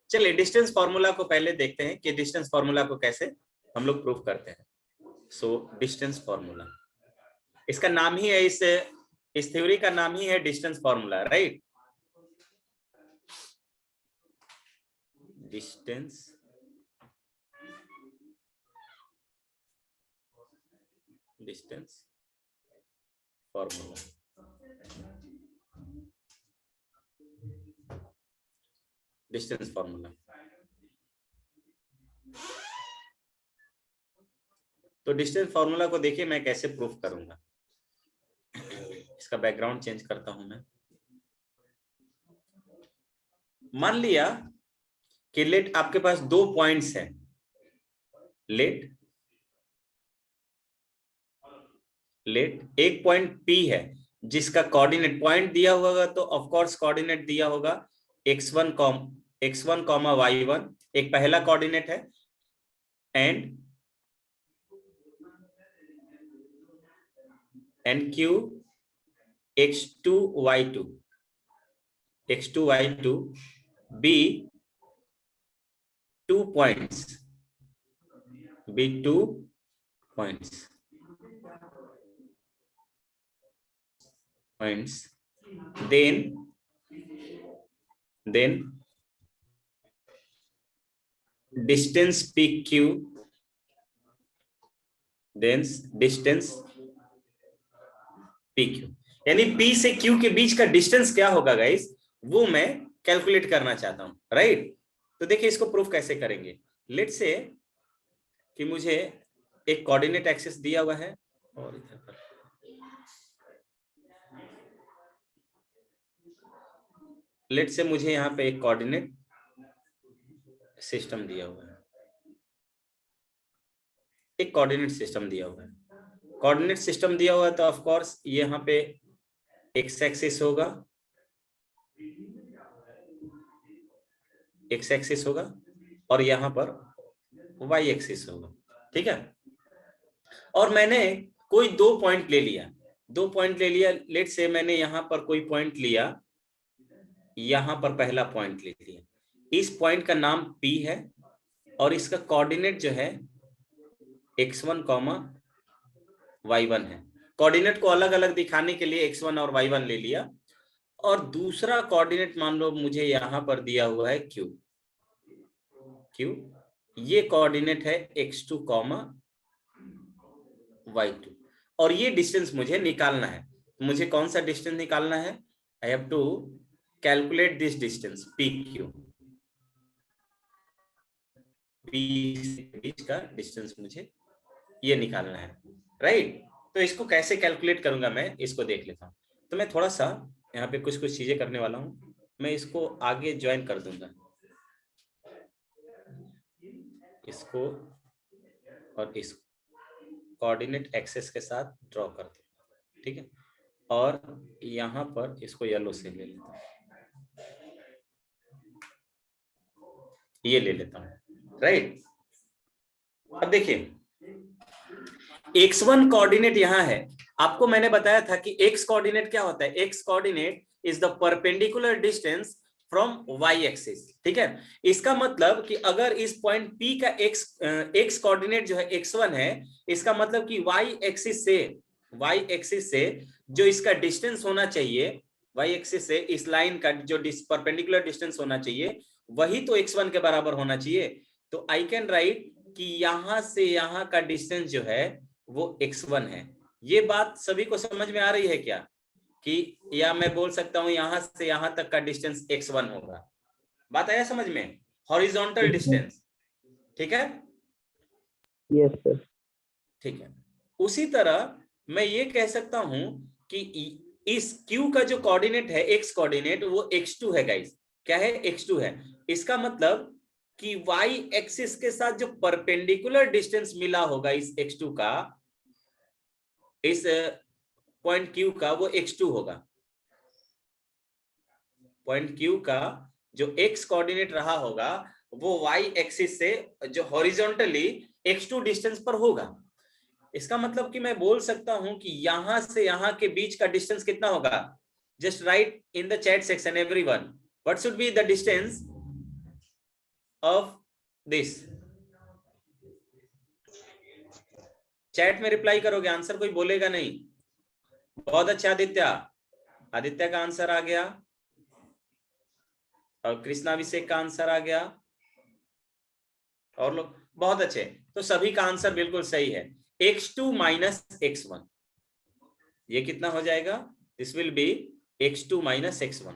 चलिए distance formula को पहले देखते हैं कि डिस्टेंस फॉर्मूला को कैसे हम लोग प्रूव करते हैं। सो डिस्टेंस फॉर्मूला, इसका नाम ही है, इस थ्योरी का नाम ही है distance formula, right. Distance formula, distance formula. तो डिस्टेंस फॉर्मूला को देखिए मैं कैसे प्रूफ करूंगा। इसका बैकग्राउंड चेंज करता हूं मैं। मान लिया कि लेट आपके पास 2 पॉइंट्स है, लेट एक पॉइंट P है जिसका कोऑर्डिनेट पॉइंट दिया होगा, तो ऑफ कोर्स कोऑर्डिनेट दिया होगा x1, y1, एक पहला कोऑर्डिनेट है, and q x2 y2 b 2 points, then distance PQ, then distance PQ, यानी P से Q के बीच का डिस्टेंस क्या होगा गाइस, वो मैं कैलकुलेट करना चाहता हूं, राइट। तो देखिए इसको प्रूफ कैसे करेंगे। लेट्स से कि मुझे एक कोऑर्डिनेट एक्सिस दिया हुआ है और इधर पर लेट से मुझे यहाँ पे एक कोऑर्डिनेट सिस्टम दिया हुआ है, एक कोऑर्डिनेट सिस्टम दिया हुआ है। कोऑर्डिनेट सिस्टम दिया हुआ है तो ऑफ कोर्स यहाँ पे एक्स एक्सिस होगा, और यहाँ पर वाई एक्सिस होगा, ठीक है। और मैंने कोई 2 पॉइंट ले लिया, लेट से मैंने यहाँ पर कोई पॉइंट लिया, यहाँ पर पहला पॉइंट ले लिया, इस पॉइंट का नाम P है और इसका कोऑर्डिनेट जो है x1, y1 है। कोऑर्डिनेट को अलग अलग दिखाने के लिए x1 और y1 ले लिया, और दूसरा कोऑर्डिनेट मान लो मुझे यहाँ पर दिया हुआ है q, ये कोऑर्डिनेट है x2, y2, और ये डिस्टेंस मुझे निकालना है। मुझे कौन सा डिस्टेंस निकालना है, I have to calculate this distance PQ, बीच का डिस्टेंस मुझे ये निकालना है, राइट। तो इसको कैसे कैलकुलेट करूंगा मैं, इसको देख लेता हूं। तो मैं थोड़ा सा यहाँ पे कुछ चीजें करने वाला हूं, मैं इसको आगे ज्वाइन कर दूंगा, इसको और इसको कोऑर्डिनेट एक्सेस के साथ ड्रॉ कर दूंगा, ठीक है। और यहाँ पर इसको येलो से ले लेता हूँ, ये ले लेता हूँ, राइट। अब देखिए x1 कोऑर्डिनेट यहाँ है, आपको मैंने बताया था कि x कोऑर्डिनेट क्या होता है, x coordinate is the perpendicular distance from y axis, ठीक है। इसका मतलब कि अगर इस पॉइंट P का x कोऑर्डिनेट जो है x1 है, इसका मतलब कि y एक्सिस से जो इसका डिस्टेंस होना चाहिए, y एक्सिस से इस लाइन का जो परपेंडिकुलर डिस्टेंस होना चाहिए, वही तो x1 के बराबर होना चाहिए। तो आई कैन राइट कि यहां से यहां का डिस्टेंस जो है वो x1 है। ये बात सभी को समझ में आ रही है क्या, कि या मैं बोल सकता हूं यहां से यहां तक का डिस्टेंस x1 होगा। बात आया समझ में, हॉरिजॉन्टल डिस्टेंस, ठीक है। यस सर, ठीक है। उसी तरह मैं ये कह सकता हूं कि इस q का जो कोऑर्डिनेट है, x कोऑर्डिनेट, वो x2 है गाइस। क्या है, x2 है। इसका मतलब कि y एक्सिस के साथ जो परपेंडिकुलर डिस्टेंस मिला होगा इस x2 का, इस पॉइंट Q का, वो x2 होगा। पॉइंट Q का जो x कोऑर्डिनेट रहा होगा वो y एक्सिस से जो हॉरिजॉन्टली x2 डिस्टेंस पर होगा। इसका मतलब कि मैं बोल सकता हूं कि यहां से यहां के बीच का डिस्टेंस कितना होगा। Just right in the chat section everyone, what should be the distance of this? Chat में रिप्लाई करोगे, आंसर कोई बोलेगा नहीं। बहुत अच्छा आदित्य, आदित्य का आंसर आ गया और कृष्णाभिषेक का आंसर आ गया और लोग बहुत अच्छे। तो सभी का आंसर बिल्कुल सही है, x2 माइनस x1। ये कितना हो जाएगा? This will be x2 minus x1।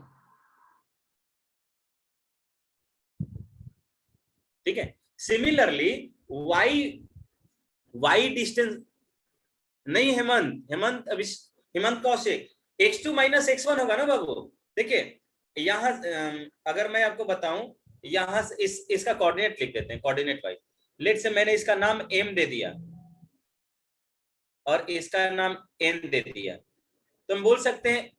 ठीक है। सिमिलरली y डिस्टेंस नहीं, Hemant Kaushik, x2 minus x1 होगा ना बाबू। देखिए यहाँ अगर मैं आपको बताऊं, यहाँ इसका कोऑर्डिनेट लिख देते हैं, कोऑर्डिनेट वाइज। लेट से मैंने इसका नाम m दे दिया और इसका नाम n दे दिया, तो हम बोल सकते हैं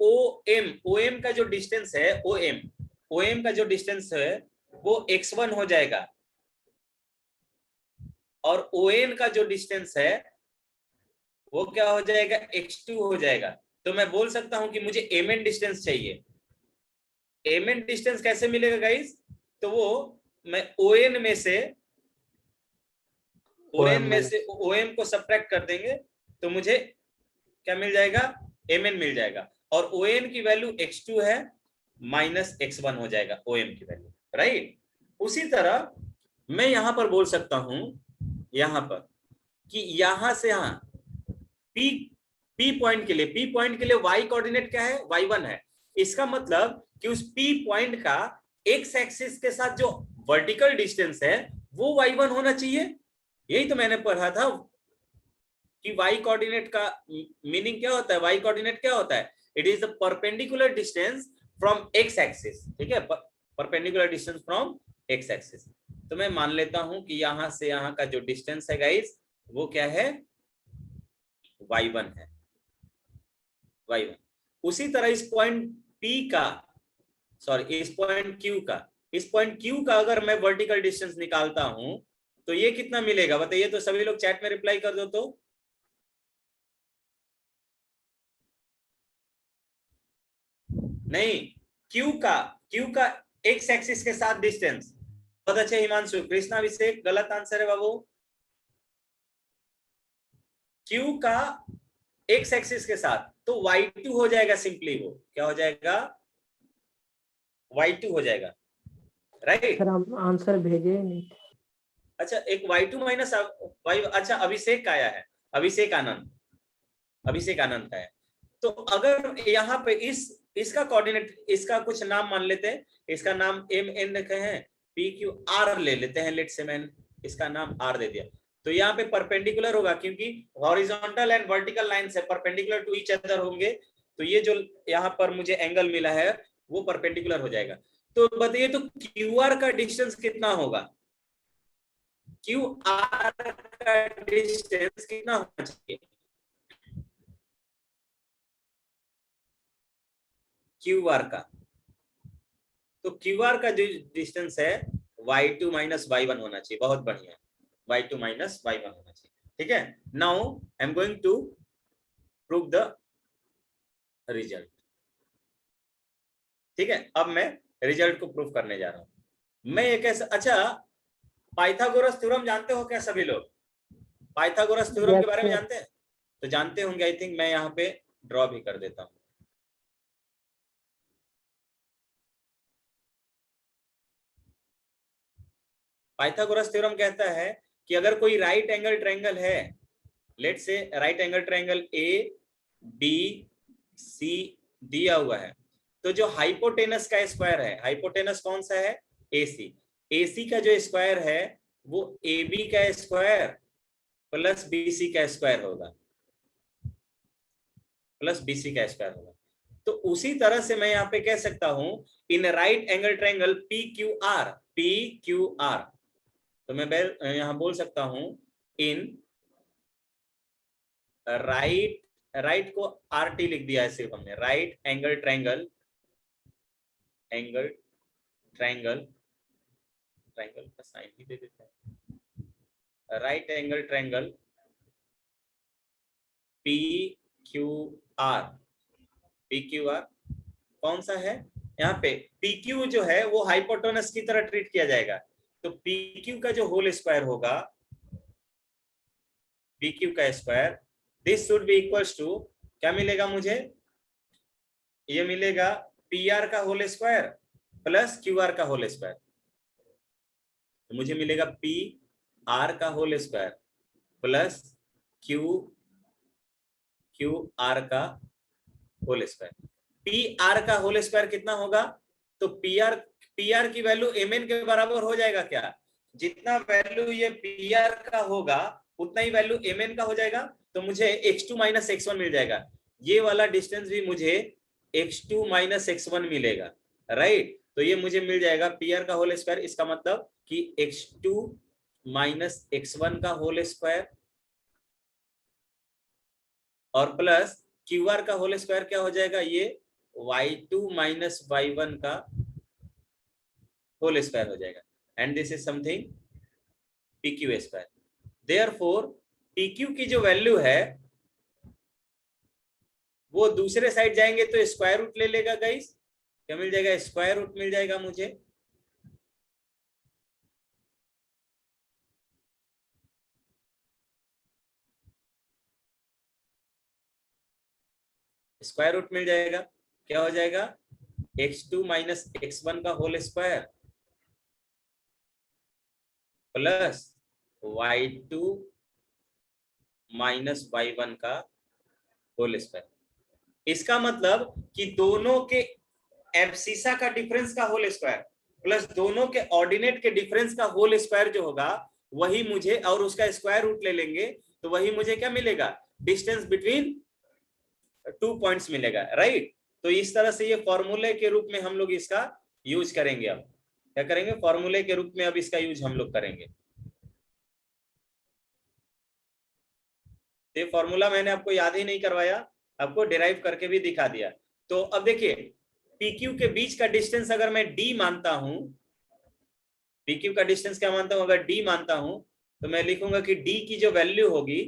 OM का जो डिस्टेंस है, OM का जो डिस्टेंस है वो x1 हो जाएगा और ON का जो डिस्टेंस है वो क्या हो जाएगा? x2 हो जाएगा। तो मैं बोल सकता हूं कि मुझे mn डिस्टेंस चाहिए। mn डिस्टेंस कैसे मिलेगा गाइस? तो वो मैं ON में से OM को सब्ट्रैक्ट कर देंगे तो मुझे क्या मिल जाएगा? mn मिल जाएगा। और ON की वैल्यू x2 है, माइनस x1 हो जाएगा OM की वैल्यू, राइट। उसी तरह मैं यहां पर बोल सकता हूं, यहां पर कि यहां से यहां P पॉइंट के लिए y कोऑर्डिनेट क्या है? y1 है। इसका मतलब कि उस P पॉइंट का x एक्सिस के साथ जो वर्टिकल डिस्टेंस है वो y1 होना चाहिए। यही तो मैंने पढ़ा था कि y कोऑर्डिनेट का मीनिंग क्या होता है? y कोऑर्डिनेट क्या होता है? It is the perpendicular distance from x axis. ठीक है, perpendicular distance from x axis. तो मैं मान लेता हूं कि यहां से यहां का जो डिस्टेंस है गाइस वो क्या है? y1 है, y1। उसी तरह इस पॉइंट P का, सॉरी इस पॉइंट Q का अगर मैं वर्टिकल डिस्टेंस निकालता हूं तो ये कितना मिलेगा बताइए? तो सभी लोग चैट में रिप्लाई कर दो। तो नहीं, Q का x एक्सिस के साथ डिस्टेंस। बहुत अच्छे हिमांशु। कृष्णाभिषेक गलत आंसर है बाबू। Q का x एक्सिस के साथ तो y2 हो जाएगा, सिंपली वो क्या हो जाएगा? y2 हो जाएगा, राइट। सर हम आंसर भेजे नहीं। अच्छा, एक y2 माइनस y, अच्छा अभिषेक का आया है, अभिषेक आनंद का है। तो अगर यहाँ पे इसका कोऑर्डिनेट, इसका कुछ नाम मान लेते हैं, इसका नाम mn रखे हैं, PQR ले लेते हैं। लेट से मैंने इसका नाम R दे दिया। तो यहाँ पे परपेंडिकुलर होगा क्योंकि हॉरिजॉन्टल एंड वर्टिकल लाइन से परपेंडिकुलर टू ईच अदर होंगे। तो ये जो यहाँ पर मुझे एंगल मिला है वो परपेंडिकुलर हो जाएगा। तो बताइए तो QR का डिस्टेंस कितना होगा? QR का डिस्टेंस कितना होना चाहिए? QR का, तो QR का जो डिस्टेंस है y2 माइनस y1 होना चाहिए। बहुत बढ़िया, y2 माइनस y1 होना चाहिए। ठीक है। Now I am going to prove the result. ठीक है, अब मैं रिजल्ट को प्रूव करने जा रहा हूं। मैं एक ऐसा, अच्छा पाइथागोरस थ्योरम जानते हो क्या सभी लोग? पाइथागोरस थ्योरम के बारे में जानते हैं? तो जानते होंगे आई थिंक। मैं यहाँ पे ड्रॉ भी कर देता हूं। पाइथागोरस थ्योरम कहता है कि अगर कोई राइट एंगल ट्रायंगल है, लेट से राइट एंगल ट्रायंगल ABC दिया हुआ है, तो जो हाइपोटेनस का स्क्वायर है, हाइपोटेनस कौन सा है? AC का जो स्क्वायर है वो AB का स्क्वायर प्लस BC का स्क्वायर होगा, तो उसी तरह से मैं यहाँ पे कह सकता हूं in right angle triangle PQR, तो मैं यहां बोल सकता हूं इन राइट को RT लिख दिया है सिर्फ हमने, राइट एंगल ट्रायंगल का साइन ही दे देते हैं। राइट एंगल ट्रायंगल PQR कौन सा है? यहाँ पे PQ जो है वो हाइपोटेनस की तरह ट्रीट किया जाएगा। तो पी क्यू का जो होल स्क्वायर होगा, पी क्यू का square, this should be equals to, क्या मिलेगा मुझे, ये मिलेगा पी आर का whole square plus Q R का होल स्क्वायर। तो मुझे मिलेगा पी आर का whole square plus Q R का होल स्क्वायर। पी आर का होल स्क्वायर कितना होगा, तो पी आर की वैल्यू एम एन के बराबर हो जाएगा क्या, जितना वैल्यू ये पी आर का होगा उतना ही वैल्यू एम एन का हो जाएगा। तो मुझे x2 माइनस x1 मिल जाएगा, ये वाला डिस्टेंस भी मुझे x2 माइनस x1 मिलेगा, राइट। तो ये मुझे मिल जाएगा पी आर का होल स्क्वायर, इसका मतलब कि x2 माइनस x1 का होल स्क्वायर और प्लस क्यू आर का होल स्क्वायर क्या हो जाएगा, ये y2 माइनस y1 का होल स्क्वायर हो जाएगा, and this is something pq square. Therefore pq की जो वैल्यू है वो दूसरे साइड जाएंगे तो स्क्वायर रूट ले लेगा गाइस, क्या मिल जाएगा, स्क्वायर रूट मिल जाएगा मुझे। स्क्वायर रूट मिल जाएगा, क्या हो जाएगा, x2 माइनस x1 का whole square plus y2 minus y1 का होल स्क्वायर। इसका मतलब कि दोनों के एब्सिसा का डिफरेंस का होल स्क्वायर प्लस दोनों के ऑर्डिनेट के डिफरेंस का होल स्क्वायर जो होगा वही मुझे, और उसका स्क्वायर रूट ले लेंगे तो वही मुझे क्या मिलेगा, डिस्टेंस बिटवीन 2 पॉइंट्स मिलेगा, राइट। तो इस तरह से ये फॉर्मूले के रूप में हम लोग इसका यूज करेंगे। अब क्या करेंगे, फॉर्मूले के रूप में अब इसका यूज हम लोग करेंगे। ये फॉर्मूला मैंने आपको याद ही नहीं करवाया, आपको डिराइव करके भी दिखा दिया। तो अब देखिए PQ के बीच का डिस्टेंस अगर मैं D मानता हूं, PQ का डिस्टेंस क्या मानता हूं, अगर D मानता हूं तो मैं लिखूंगा कि D की जो वैल्यू होगी,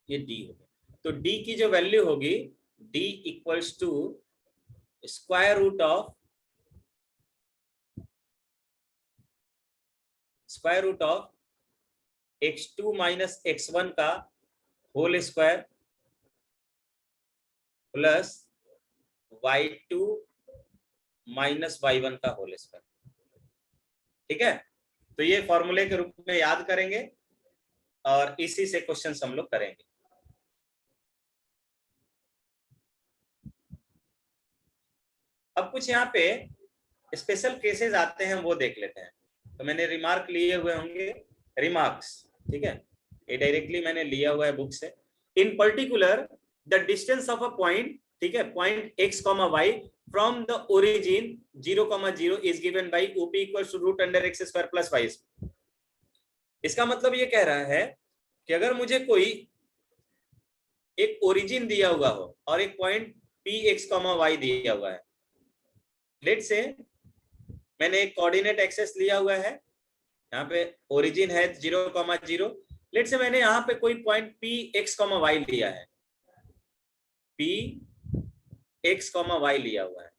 ये D होगी, तो D की जो वैल्यू होगी D equals to square root of x2 minus x1 का whole square plus y2 minus y1 का होल स्क्वायर, ठीक है। तो ये फॉर्मूले के रूप में याद करेंगे और इसी से क्वेश्चन हम लोग करेंगे। अब कुछ यहाँ पे स्पेशल केसेस आते हैं वो देख लेते हैं। तो मैंने रिमार्क लिए हुए होंगे, रिमार्क्स, ठीक है, ये डायरेक्टली मैंने लिया हुआ है बुक से। In particular the distance of a point, ठीक है, point x, y from the origin 0, 0 is given by OP equals to root under x square plus y। इसका मतलब ये कह रहा है कि अगर मुझे कोई एक ओरिजिन दिया हुआ हो और एक पॉइंट px, y दिया हुआ है, लेट से मैंने एक कोऑर्डिनेट एक्सेस लिया हुआ है, यहाँ पे ओरिजिन है 0, 0, लेट से मैंने यहाँ पे कोई पॉइंट px, y लिया है, px, y लिया हुआ है,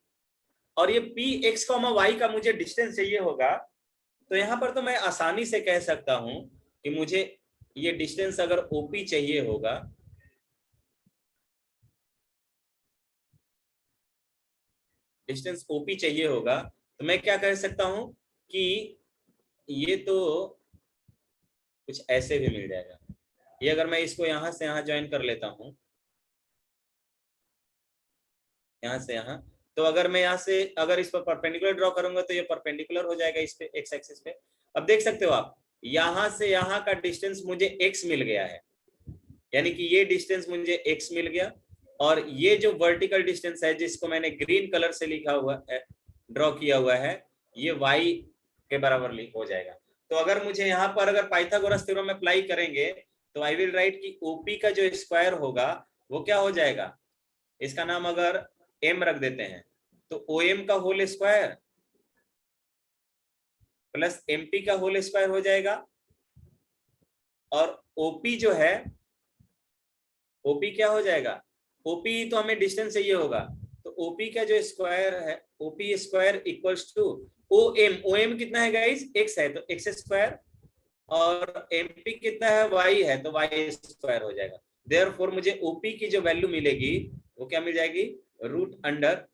और ये px, y का मुझे डिस्टेंस चाहिए होगा। तो यहाँ पर तो मैं आसानी से कह सकता हूं कि मुझे ये डिस्टेंस अगर OP चाहिए होगा, डिस्टेंस OP चाहिए होगा, तो मैं क्या कह सकता हूं कि ये तो कुछ ऐसे भी मिल जाएगा। ये अगर मैं इसको यहां से यहां ज्वाइन कर लेता हूं, यहां से यहां, तो अगर मैं यहां से अगर इस पर परपेंडिकुलर ड्रॉ करूंगा तो ये परपेंडिकुलर हो जाएगा इस पे, एक्स एक्सिस पे। अब देख सकते हो आप, यहां से यहां का डिस्टेंस मुझे x मिल गया है, यानी कि ये डिस्टेंस मुझे x मिल गया, और ये जो वर्टिकल डिस्टेंस है जिसको मैंने ग्रीन कलर से लिखा हुआ है, ड्रॉ किया हुआ है, ये y के बराबर हो जाएगा। तो अगर मुझे यहाँ पर अगर पाइथागोरस थ्योरम अप्लाई करेंगे तो आई विल राइट कि OP का जो स्क्वायर होगा वो क्या हो जाएगा, इसका नाम अगर m रख देते हैं तो OM का होल स्क्वायर प्लस MP का होल स्क्वायर हो जाएगा, और OP जो है, OP क्या हो जाएगा, OP तो हमें डिस्टेंस चाहिए होगा, तो ओपी का जो स्क्वायर है, OP square equals to OM कितना है गाइस, एक्स है तो एक्स स्क्वायर, और एमपी कितना है, वाई है तो वाई स्क्वायर हो जाएगा। देयरफॉर मुझे ओपी की जो वैल्यू मिलेगी वो क्या मिल जाएगी, root under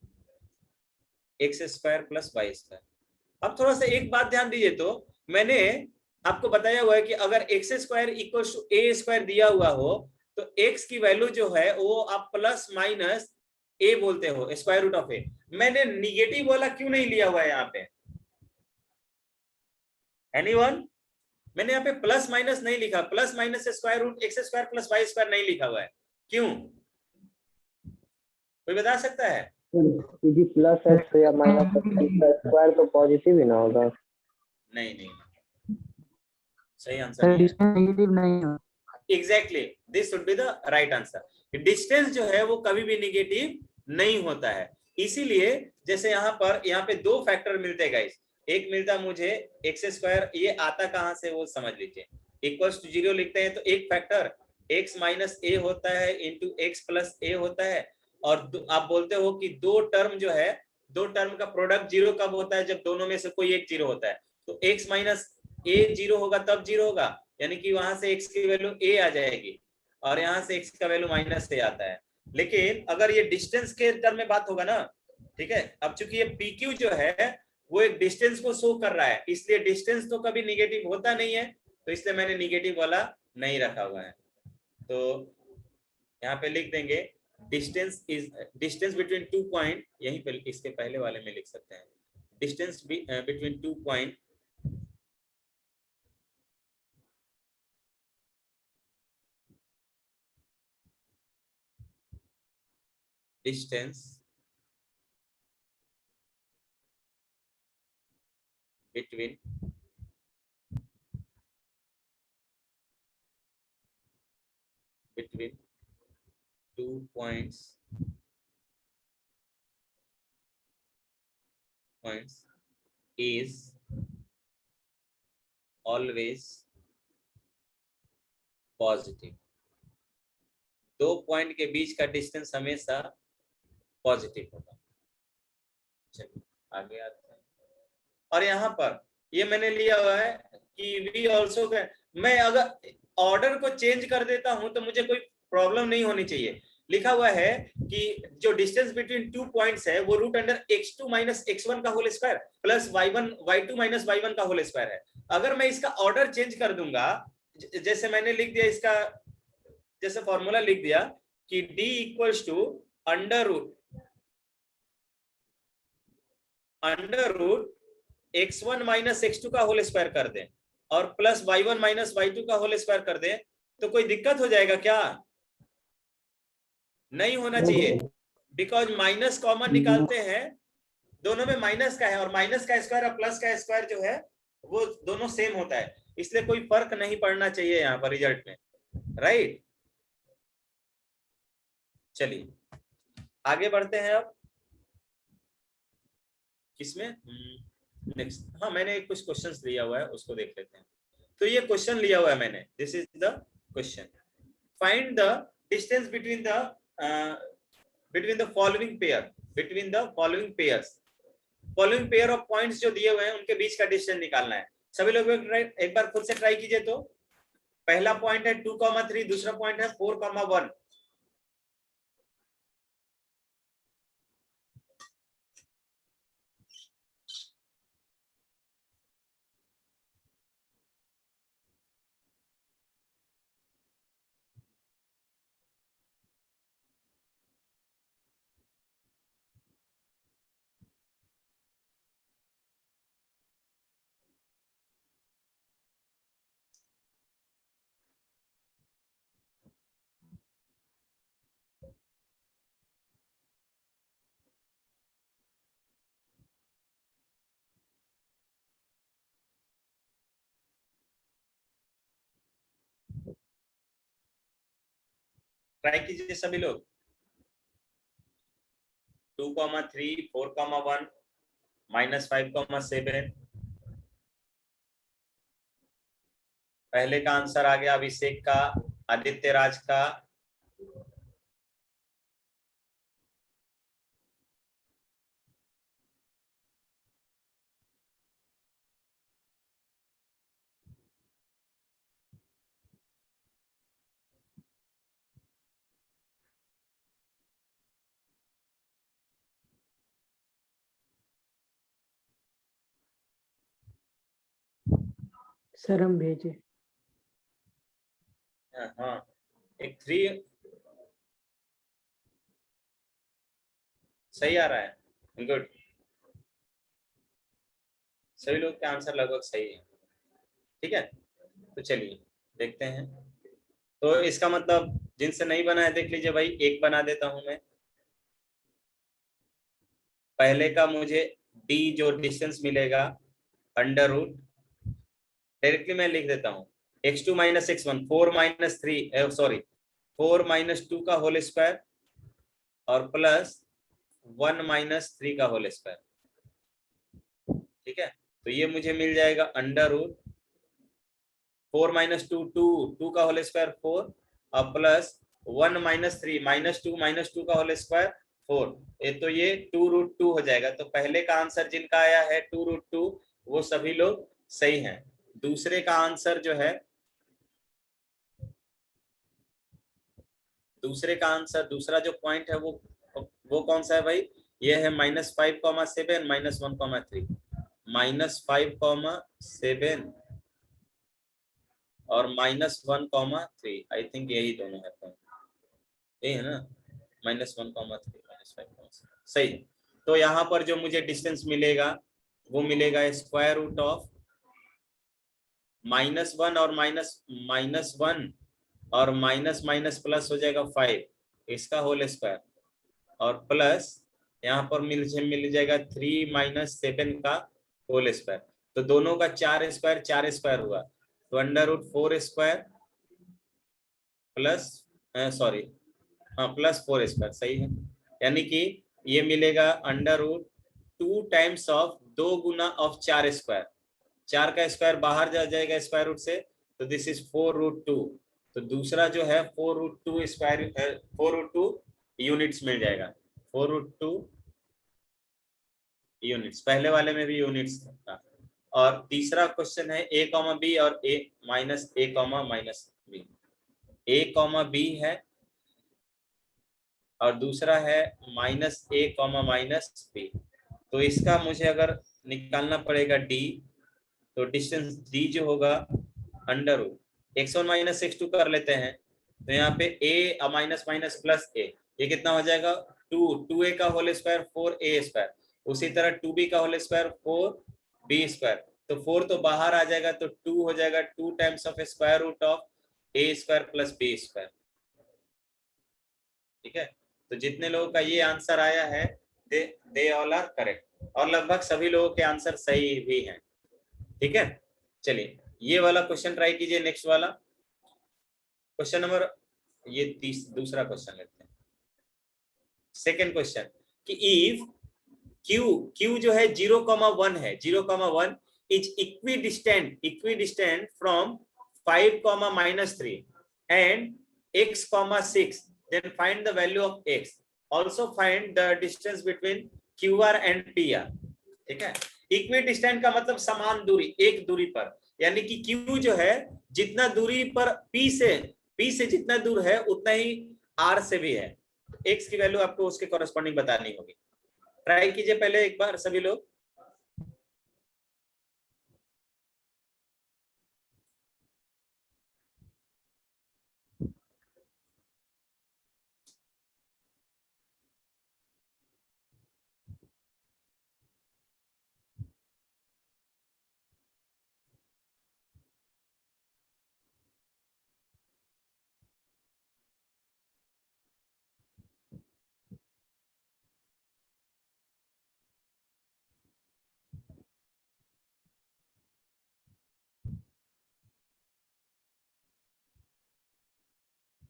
x square plus y square. अब थोड़ा सा एक बात ध्यान दीजिए, तो मैंने आपको बताया हुआ है कि अगर x square equal to a square दिया हुआ हो तो एक्स की वैल्यू जो है वो आप प्लस माइनस ए बोलते हो, स्क्वायर रूट ऑफ ए। मैंने निगेटिव वाला क्यों नहीं लिया हुआ है यहाँ पे, एनीवन? मैंने यहाँ पे प्लस माइनस नहीं लिखा, plus minus square root x square plus y square नहीं लिखा हुआ है, क्यों? कोई बता सकता है? यदि प्लस एक्स या माइनस एक्स का स्क्वायर तो पॉजिटिव ही ना होगा। नहीं नहीं, सही आंसर नहीं है। नेगेटिव नहीं है। Exactly, this should be the right answer. Distance जो है वो कभी भी निगेटिव नहीं होता है। इसीलिए जैसे यहाँ पे दो फैक्टर मिलते हैं गाइस, एक मिलता मुझे एक्स स्क्वायर, ये आता कहां से वो समझ लीजिए, इक्वल्स टू 0 लिखते हैं तो एक फैक्टर x माइनस ए होता है इंटू एक्स प्लस ए होता है, और आप बोलते हो कि दो टर्म जो है, दो टर्म का प्रोडक्ट जीरो कब होता है, जब दोनों में से कोई एक जीरो होता है। तो x माइनस ए जीरो होगा तब जीरो होगा, यानी कि वहां से x की वैल्यू a आ जाएगी, और यहाँ से x का वैल्यू माइनस ए आता है। लेकिन अगर ये डिस्टेंस के टर्म में बात होगा ना, ठीक है, अब चूंकि ये PQ जो है वो एक डिस्टेंस को शो कर रहा है, इसलिए डिस्टेंस तो कभी निगेटिव होता नहीं है, तो इसलिए मैंने निगेटिव वाला नहीं रखा हुआ है। तो यहाँ पे लिख देंगे डिस्टेंस बिटवीन 2 पॉइंट, यहीं पे इसके पहले वाले में लिख सकते हैं, distance between 2 point distance between two points is always positive. दो पॉइंट के बीच का डिस्टेंस हमेशा पॉजिटिव होगा। चलिए आगे आते हैं, और यहाँ पर ये मैंने लिया हुआ है कि वी ऑल्सो, मैं अगर ऑर्डर को चेंज कर देता हूं तो मुझे कोई प्रॉब्लम नहीं होनी चाहिए। लिखा हुआ है कि जो डिस्टेंस बिटवीन 2 पॉइंट्स है वो root under x2 minus x1 का whole square plus y2 minus y1 का होल स्क्वायर है। अगर मैं इसका ऑर्डर चेंज कर दूंगा, जैसे मैंने लिख दिया, इसका जैसे फॉर्मूला लिख दिया कि d equals to under root x1 minus x2 का होल स्क्वायर कर दें और प्लस y1 माइनस y2 का होल स्क्वायर कर दें, तो कोई दिक्कत हो जाएगा क्या? नहीं होना चाहिए, बिकॉज माइनस कॉमन निकालते हैं, दोनों में माइनस का है, और माइनस का स्क्वायर और प्लस का स्क्वायर जो है वो दोनों सेम होता है, इसलिए कोई फर्क नहीं पड़ना चाहिए यहाँ पर रिजल्ट में, राइट? चलिए आगे बढ़ते हैं अब किसमें, नेक्स्ट। हाँ, मैंने कुछ क्वेश्चंस लिया हुआ है, उसको देख लेते हैं। तो ये क्वेश्चन लिया हुआ है मैंने, this is the question, find the distance between the following pair of points जो दिए हुए हैं उनके बीच का डिस्टेंस निकालना है। सभी लोग एक बार खुद से ट्राई कीजिए। तो पहला पॉइंट है 2,3, दूसरा पॉइंट है 4,1। ट्राई कीजिए सभी लोग। 2,3, 4,1, -5,7। पहले का आंसर आ गया अभिषेक का, आदित्य राज का, सर हम भेजे। हाँ, एक 3 सही आ रहा है, गुड। सभी लोग के आंसर लगभग सही है, ठीक है। तो चलिए देखते हैं। तो इसका मतलब जिनसे नहीं बना है देख लीजिए भाई, एक बना देता हूं मैं। पहले का मुझे डी जो डिस्टेंस मिलेगा, अंडर रूट, डायरेक्टली मैं लिख देता हूँ x2 minus x1, 4 minus 3, sorry 4 minus 2 का होल स्क्वायर और प्लस 1 माइनस 3 का होल स्क्वायर, ठीक है। तो ये मुझे मिल जाएगा अंडर रूट 4 माइनस 2 2 का होल स्क्वायर 4 और प्लस 1 माइनस 2 का होल स्क्वायर 4। तो ये 2√2 हो जाएगा। तो पहले का आंसर जिनका आया है 2√2 वो सभी लोग सही हैं। दूसरे का आंसर जो है, दूसरे का आंसर, दूसरा जो पॉइंट है वो कौन सा है भाई? ये है -5,7 -1,3, -5,7 और -1,3। आई थिंक यही दोनों है पॉइंट, यही है ना, -1,3 -5,7 सही। तो यहाँ पर जो मुझे डिस्टेंस मिलेगा वो मिलेगा स्क्वायर रूट ऑफ -1 और -1 और माइनस माइनस प्लस हो जाएगा 5, इसका होल स्क्वायर और प्लस यहाँ पर मिल जाएगा 3 माइनस 7 का होल स्क्वायर। तो दोनों का 4 स्क्वायर हुआ, तो under root 4 square plus, sorry हाँ प्लस 4 स्क्वायर सही है। यानी कि ये मिलेगा अंडर रूट 2 टाइम्स ऑफ 2 गुना ऑफ 4 स्क्वायर। 4 का स्क्वायर बाहर जा जाएगा स्क्वायर रूट से, तो दिस इज 4√2। तो दूसरा जो है 4√2 स्क्वायर, 4√2 यूनिट्स मिल जाएगा, 4√2 यूनिट्स। पहले वाले में भी यूनिट्स था। और तीसरा क्वेश्चन है a कॉमा बी और a comma minus b. a comma b है और दूसरा है -a कॉमा माइनस बी। तो इसका मुझे अगर निकालना पड़ेगा d, तो डिस्टेंस d जो होगा under root x1 minus x2 कर लेते हैं। तो यहाँ पे a minus minus plus a, ये कितना हो जाएगा 2a का होल स्क्वायर 4a स्क्वायर, उसी तरह 2b का होल स्क्वायर 4b स्क्वायर। तो 4 तो बाहर आ जाएगा, तो 2 हो जाएगा 2 times of square root of a square plus b square, ठीक है। तो जितने लोगों का ये आंसर आया है दे ऑल आर करेक्ट, और लगभग सभी लोगों के आंसर सही भी हैं, ठीक है। चलिए ये वाला क्वेश्चन ट्राई कीजिए। नेक्स्ट वाला क्वेश्चन नंबर, ये दूसरा क्वेश्चन लेते हैं। सेकेंड क्वेश्चन कि इफ क्यू जो है 0,1 है, 0,1 is equidistant from 5,-3 and x,6, then find the value of x, also find the distance between qr and pr, ठीक है। इक्विडिस्टेंट का मतलब समान दूरी, एक दूरी पर, यानी कि q जो है जितना दूरी पर p से जितना दूर है उतना ही r से भी है। x की वैल्यू आपको उसके कॉरेस्पॉन्डिंग बतानी होगी। ट्राई कीजिए पहले एक बार सभी लोग।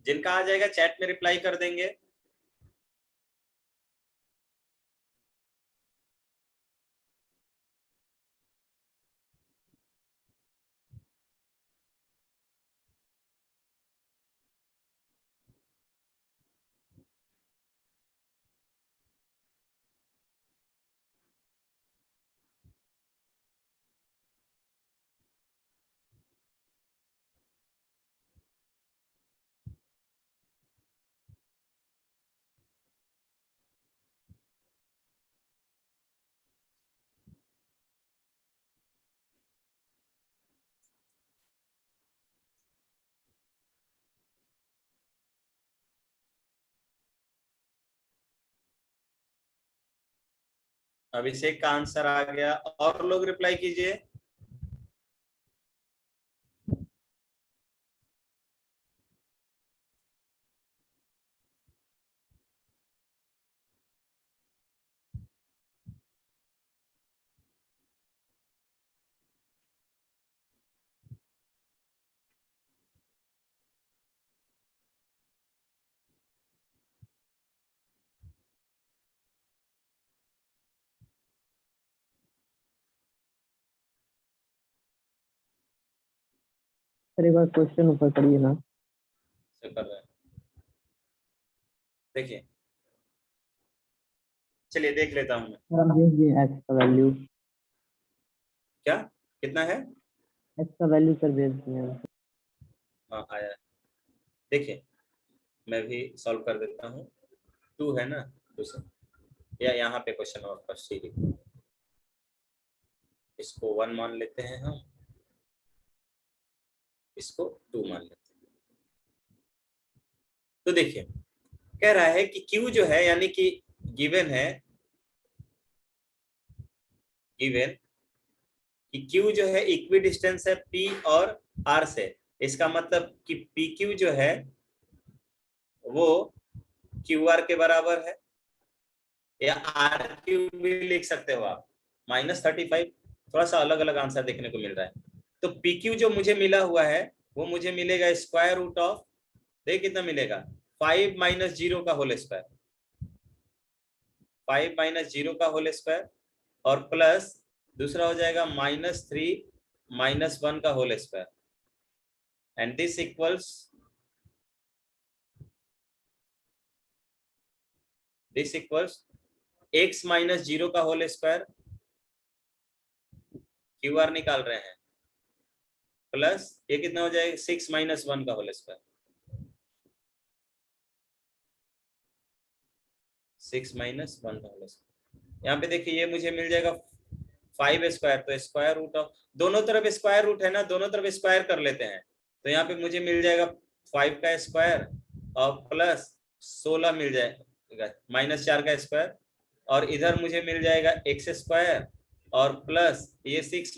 जिनका आ जाएगा चैट में रिप्लाई कर देंगे। अभिषेक का आंसर आ गया, और लोग रिप्लाई कीजिए। सर एक बार क्वेश्चन ऊपर करिए ना। से कर रहे हैं, देखिए, चलिए देख लेता हूं मैं। सर हम देख दिए एक्स का वैल्यू। क्या कितना है? एक्स का वैल्यू सर भेज दिए हैं। हाँ आया है। देखिए मैं भी सॉल्व कर देता हूँ। 2 है ना, दूसरा, या यहाँ पे क्वेश्चन नंबर फर्स्ट ही लिखो। इसको 1 मान लेते हैं हम, इसको 2 मान लेते हैं। तो देखिए कह रहा है कि Q जो है, यानी कि गिवन है, गिवन कि Q जो है इक्वी डिस्टेंस है P और R से। इसका मतलब कि PQ जो है वो QR के बराबर है, या RQ भी लिख सकते हो आप। -35, थोड़ा सा अलग अलग आंसर देखने को मिल रहा है। तो PQ जो मुझे मिला हुआ है वो मुझे मिलेगा स्क्वायर रूट ऑफ, देख कितना मिलेगा, 5 - 0 का होल स्क्वायर, 5 - 0 का होल स्क्वायर, और प्लस दूसरा हो जाएगा -3 - 1 का whole square, and this equals x - 0 का होल स्क्वायर, QR निकाल रहे हैं, प्लस ये कितना हो जाएगा 6 - 1 का होल स्क्वायर, 6 - 1 का होल स्क्वायर। यहाँ पे देखिए ये मुझे मिल जाएगा 5 स्क्वायर, तो स्क्वायर रूट ऑफ, दोनों तरफ स्क्वायर रूट है ना, दोनों तरफ स्क्वायर कर लेते हैं। तो यहाँ पे मुझे मिल जाएगा 5 का स्क्वायर और प्लस 16 मिल जाएगा, -4 का स्क्वायर, और इधर मुझे मिल जाएगा एक्स स्क्वायर, और प्लस ये 6 -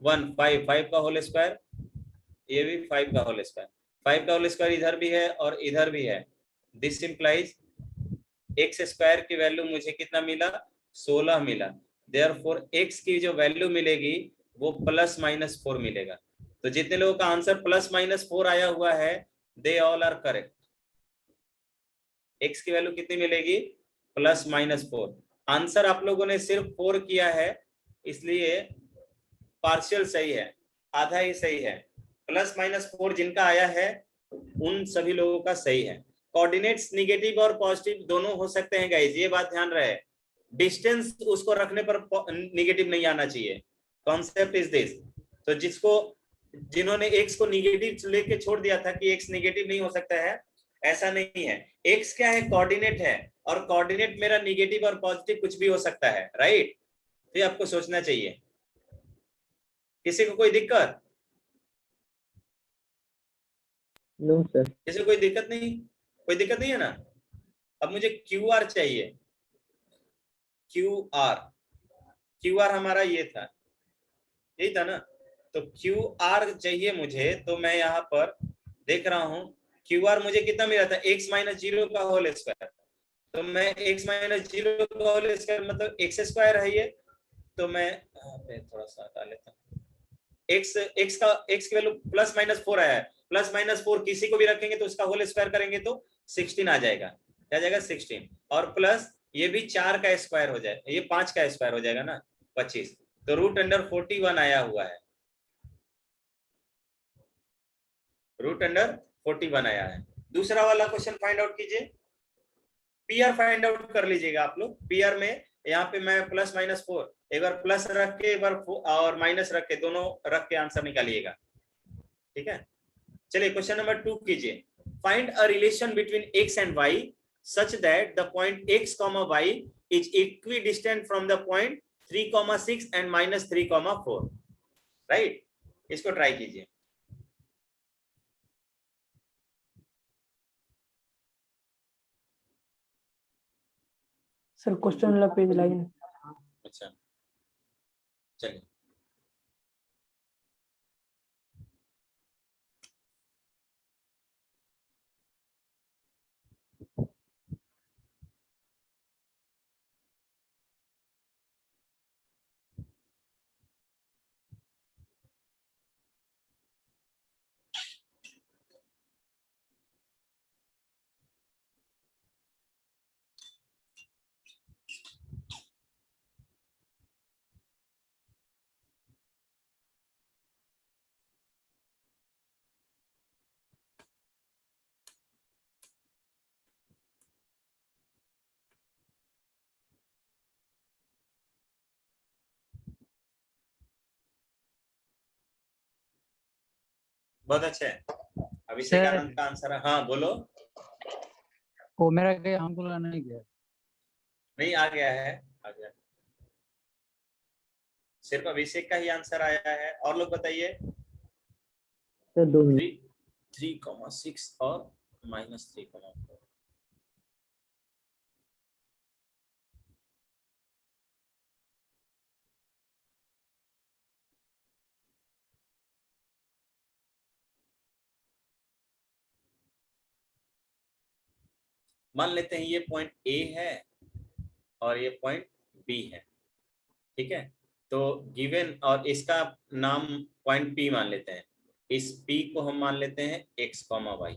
1 5 का होल स्क्वायर, ये भी 5 का होल स्क्वायर, 5 का होल स्क्वायर इधर भी है और इधर भी है। दिस इंप्लाइज एक्स स्क्वायर की वैल्यू मुझे कितना मिला, 16 मिला। देयरफॉर एक्स की जो वैल्यू मिलेगी वो +-4 मिलेगा। तो जितने लोगों का आंसर +-4 आया हुआ है, they all are correct. X की वैल्यू कितनी मिलेगी, +-4। आंसर आप लोगों ने सिर्फ 4 किया है, इसलिए पार्शियल सही है, आधा ही सही है। +-4 जिनका आया है उन सभी लोगों का सही है। कोऑर्डिनेट्स निगेटिव और पॉजिटिव दोनों हो सकते हैं गाइस, ये बात ध्यान रहे। डिस्टेंस उसको रखने पर निगेटिव नहीं आना चाहिए, कॉन्सेप्ट इज दिस। तो जिन्होंने एक्स को निगेटिव लेके छोड़ दिया था कि एक्स निगेटिव नहीं हो सकता है, ऐसा नहीं है। एक्स क्या है, कोऑर्डिनेट है, और कोऑर्डिनेट मेरा निगेटिव और पॉजिटिव कुछ भी हो सकता है, राइट। तो ये आपको सोचना चाहिए। किसी को कोई दिक्कत? No sir. किसी को कोई दिक्कत नहीं, कोई दिक्कत नहीं है ना। अब मुझे क्यू आर चाहिए, क्यू आर, क्यू आर हमारा ये था, यही था ना। तो क्यू आर चाहिए मुझे, तो मैं यहाँ पर देख रहा हूँ क्यू आर मुझे कितना मिला था, x - 0 का होल स्क्वायर। तो मैं x - 0 का होल स्क्वायर मतलब x स्क्वायर है ये, तो मैं यहाँ पे थोड़ा सा हटा लेता हूँ। x की वैल्यू +-4 आया है, +-4 किसी को भी रखेंगे तो उसका होल स्क्वायर करेंगे तो 16 आ जाएगा, क्या जाएगा 16, और प्लस ये भी 4 का स्क्वायर हो जाएगा, ये 5 का स्क्वायर हो जाएगा ना 25, तो √41 आया हुआ है, √41 आया है। दूसरा वाला क्वेश्चन फाइंड आउट कीजिए, पी आर फाइंड आउट कर लीजिएगा आप लोग। पी आर में यहाँ पे मैं +-4, एक बार प्लस रख के एक बार और माइनस रख के, दोनों रख के आंसर निकालिएगा, ठीक है। चलिए क्वेश्चन नंबर 2 कीजिए। Find a relation between x and y such that the point x, y is equidistant from the point 3, 6 and -3, 4, right. इसको ट्राई कीजिए। सर क्वेश्चन वाला पेज लाइन अच्छा चलिए, बहुत अच्छा है। अभिषेक सर आनंद का आंसर है, हाँ बोलो। वो मेरा गया, हमको लगा नहीं गया। नहीं आ गया है, आ गया। सिर्फ अभिषेक का ही आंसर आया है, और लोग बताइए। Sir 2 minute. 3,6 और -3,4। मान लेते हैं ये पॉइंट ए है और ये पॉइंट बी है, ठीक है। तो गिवन, और इसका नाम पॉइंट पी मान लेते हैं। इस पी को हम मान लेते हैं x, y।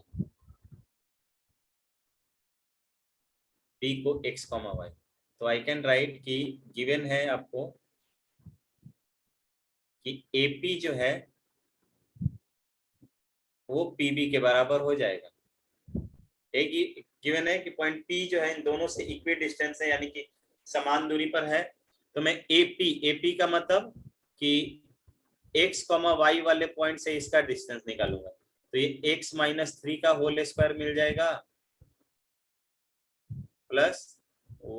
पी को x, y। तो आई कैन राइट कि गिवन है आपको कि AP जो है वो PB के बराबर हो जाएगा। एक गिवन है कि पॉइंट P जो है इन दोनों से इक्वी डिस्टेंस है, यानी कि समान दूरी पर है। तो मैं AP का मतलब कि x, y वाले पॉइंट से इसका डिस्टेंस निकालूंगा। तो ये x -3 का होल स्क्वायर मिल जाएगा प्लस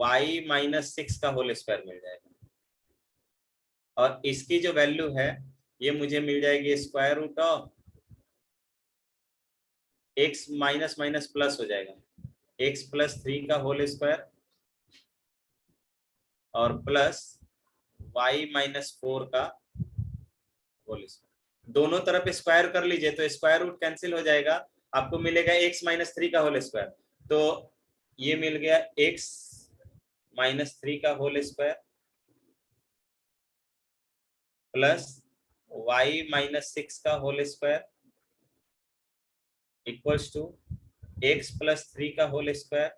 y -6 का होल स्क्वायर मिल जाएगा, और इसकी जो वैल्यू है ये मुझे मिल जाएगी square root of x minus minus plus हो जाएगा, x +3 का होल स्क्वायर और प्लस y -4 का होल स्क्वायर। दोनों तरफ स्क्वायर कर लीजिए तो स्क्वायर रूट कैंसिल हो जाएगा, आपको मिलेगा x -3 का होल स्क्वायर। तो ये मिल गया x -3 का होल स्क्वायर प्लस y -6 का whole square equals to x +3 का होल स्क्वायर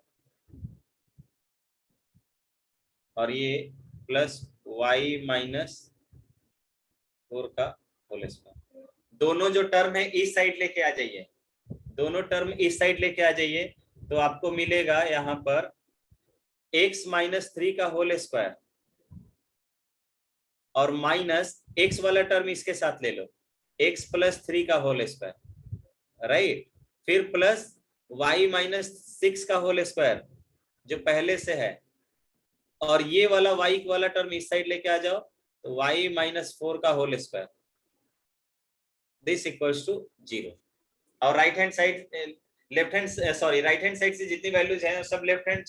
और ये प्लस y -4 का होल स्क्वायर। दोनों जो टर्म है इस साइड लेके आ जाइए, दोनों टर्म इस साइड लेके आ जाइए, तो आपको मिलेगा यहाँ पर x -3 का होल स्क्वायर और माइनस x वाला टर्म इसके साथ ले लो, x +3 का होल स्क्वायर, राइट। फिर प्लस y -6 का होल स्क्वायर जो पहले से है, और ये वाला y वाला टर्म इस साइड लेके आ जाओ, तो y -4 का whole square, this equals to 0। और right hand side right hand side से जितनी वैल्यूज हैं सब लेफ्ट हैंड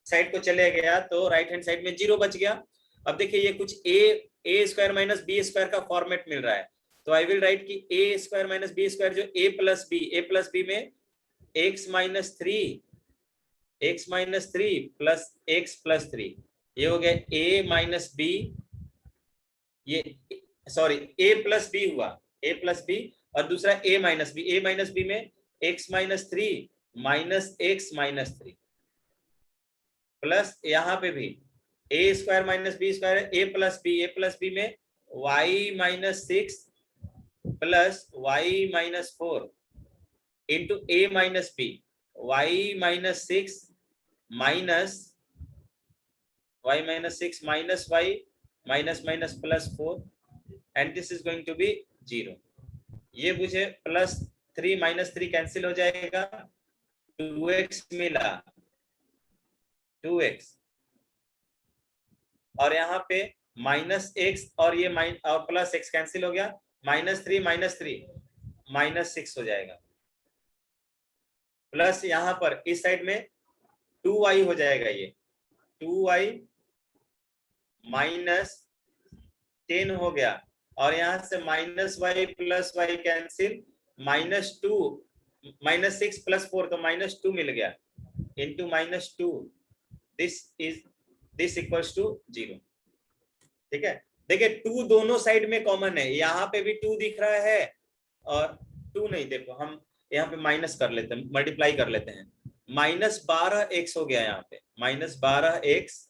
साइड को चले गया, तो राइट हैंड साइड में 0 बच गया। अब देखिए ये कुछ a square minus b square का फॉर्मेट मिल रहा है, तो आई विल राइट कि a square minus b square जो a प्लस बी में x -3 प्लस x +3, ये हो गया a माइनस बी, ये सॉरी a प्लस बी हुआ, a प्लस बी, और दूसरा a माइनस बी में x -3 माइनस x -3 प्लस यहाँ पे भी a square minus b square है, a प्लस बी में y -6 plus y -4 into a minus b, y -6 minus y -6 minus y minus minus plus 4 and this is going to be 0। ये मुझे +3 -3 cancel हो जाएगा, 2x मिला, 2x, और यहाँ पे -x और ये और प्लस x कैंसिल हो गया, -3 -6 हो जाएगा, प्लस यहाँ पर इस साइड में 2y हो जाएगा, ये 2y -10 हो गया, और यहाँ से -y प्लस वाई कैंसिल, -2 -6 + 4 तो -2 मिल गया, इंटू -2, दिस इक्वल्स टू 0। ठीक है, देखिए 2 दोनों साइड में कॉमन है, यहाँ पे भी 2 दिख रहा है और 2 नहीं, देखो हम यहाँ पे माइनस कर लेते हैं, मल्टीप्लाई कर लेते हैं, -12x हो गया यहाँ पे, -12x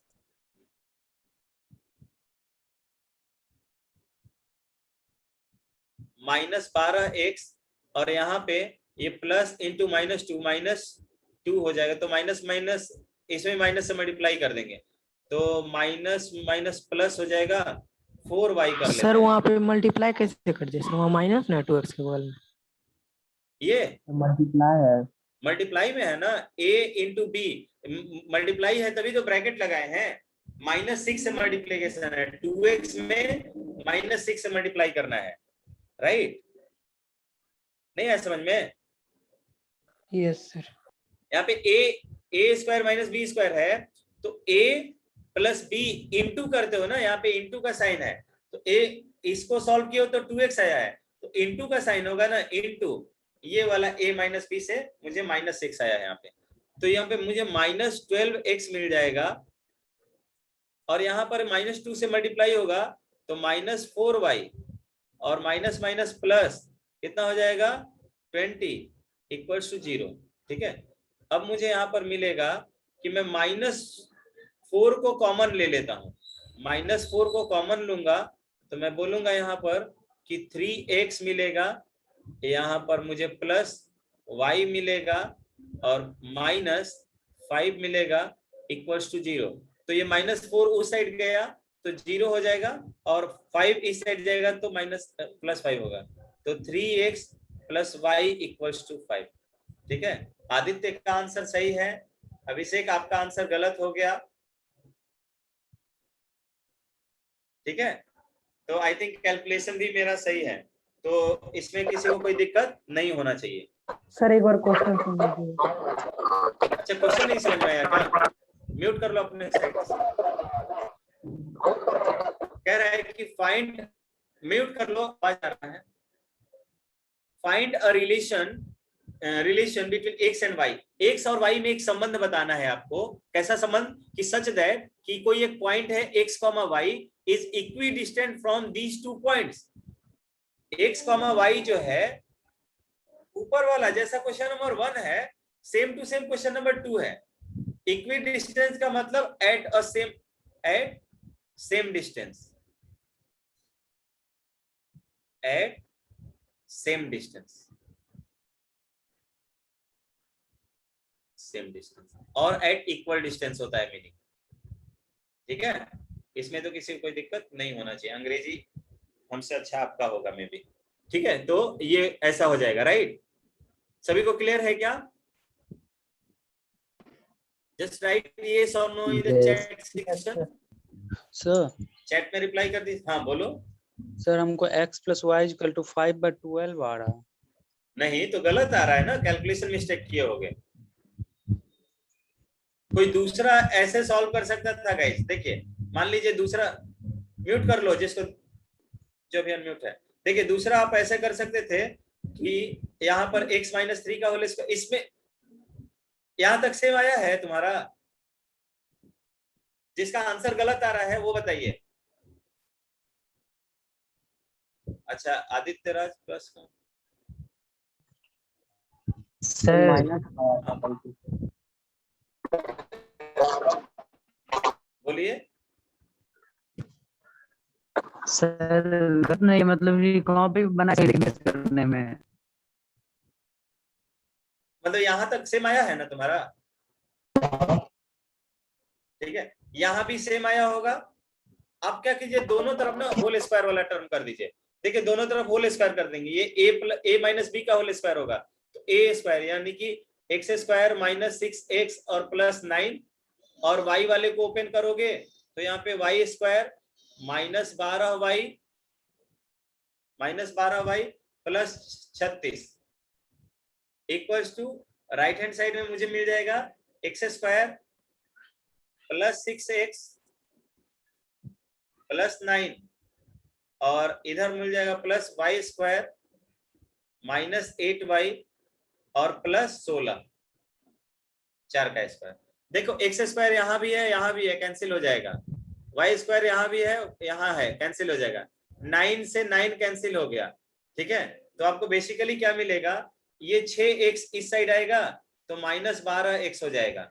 -12x, और यहाँ पे ये प्लस इंटू -2 हो जाएगा, तो माइनस माइनस इसमें माइनस से मल्टीप्लाई कर देंगे, तो माइनस माइनस प्लस हो जाएगा, 4y कर लेते सर हैं। वहाँ पे मल्टीप्लाई कैसे कर दिया सर, वहाँ माइनस ना 2x के बगल में? ये मल्टीप्लाई है। मल्टीप्लाई में है ना, a इंटू बी, मल्टीप्लाई है तभी तो ब्रैकेट लगाए हैं, -6 से मल्टीप्लीकेशन है, 2x में -6 से मल्टीप्लाई करना है, राइट? नहीं है समझ में? Yes sir. यहाँ पे a square minus b square है, तो a प्लस बी इंटू करते हो ना, यहाँ पे इंटू का साइन है, तो a इसको सॉल्व किया तो 2x आया है, तो इंटू का साइन होगा ना, इंटू ये वाला a माइनस बी से मुझे -6 आया है यहाँ पे, तो यहाँ पे मुझे -12x मिल जाएगा, और यहाँ पर -2 से मल्टीप्लाई होगा तो -4y, और माइनस माइनस प्लस कितना हो जाएगा, 20 इक्वल्स टू 0। ठीक है, अब मुझे यहाँ पर मिलेगा कि मैं -4 को कॉमन ले लेता हूँ, -4 को कॉमन लूंगा तो मैं बोलूंगा यहाँ पर कि 3x मिलेगा, यहाँ पर मुझे प्लस y मिलेगा, और -5 मिलेगा इक्वल्स टू 0। तो ये -4 उस साइड गया तो 0 हो जाएगा, और 5 इस साइड जाएगा तो +5 होगा, तो 3x + y इक्वल्स टू 5। ठीक है, आदित्य का आंसर सही है, अभिषेक आपका आंसर गलत हो गया। ठीक है, तो आई थिंक कैलकुलेशन भी मेरा सही है, तो इसमें किसी को कोई दिक्कत नहीं होना चाहिए। सर एक बार क्वेश्चन सुन लीजिए। अच्छा, क्वेश्चन नहीं समझ में आया क्या? म्यूट कर लो अपने साइड से। कह रहा है कि फाइंड, म्यूट कर लो, आवाज आ रहा है। Find a relation between x and y, x और y में एक संबंध बताना है आपको। कैसा संबंध? कि सच दैट कि कोई एक पॉइंट है x, y is equi distant from these two points. x, y जो है ऊपर वाला, जैसा क्वेश्चन नंबर 1 है, same to same question number 2 है। इक्वी डिस्टेंस का मतलब at same distance, at same distance, और एट इक्वल डिस्टेंस होता है मीनिंग। ठीक है, इसमें तो किसी को कोई दिक्कत नहीं होना चाहिए, अंग्रेजी हमसे अच्छा आपका होगा मे बी। ठीक है, तो ये ऐसा हो जाएगा, राइट? सभी को क्लियर है क्या? जस्ट राइट यस और no in the chat section. Sir chat में रिप्लाई कर दी। हाँ बोलो। सर हमको x + y = 5/12 आ रहा है। नहीं तो गलत आ रहा है ना, कैलकुलेशन मिस्टेक किए होगे। कोई दूसरा ऐसे सॉल्व कर सकता था गाइस। देखिए मान लीजिए दूसरा, म्यूट कर लो जिसको, जो भी अनम्यूट है। देखिए दूसरा आप ऐसे कर सकते थे कि यहाँ पर x - 3 का होल स्क्वायर, इसमें यहां तक सेम आया है तुम्हारा? जिसका आंसर गलत आ रहा है वो बताइए। अच्छा, आदित्य राज प्लस का सर बोलिए। सर नहीं, मतलब ये कहाँ पे बना के करने में, मतलब यहाँ तक सेम आया है ना तुम्हारा? ठीक है, यहाँ भी सेम आया होगा। आप क्या कीजिए, दोनों तरफ ना होल स्क्वायर वाला टर्म कर दीजिए। देखिए दोनों तरफ होल स्क्वायर कर देंगे, ये a - b का होल स्क्वायर होगा, तो a स्क्वायर यानी कि x² - 6x और +9, और y वाले को ओपन करोगे तो यहाँ पे y² -12y +36 equals to, right hand side में मुझे मिल जाएगा x² + 6x प्लस 9 और इधर मिल जाएगा plus y square minus 8y और प्लस 16 4 का स्क्वायर। देखो एक्स स्क्वायर यहाँ भी है, यहाँ भी है, कैंसिल हो जाएगा। वाई स्क्वायर यहाँ भी है, यहाँ है, कैंसिल हो जाएगा। 9 से 9 कैंसिल हो गया, ठीक है। तो आपको बेसिकली क्या मिलेगा, ये 6x इस साइड आएगा तो माइनस 12x हो जाएगा,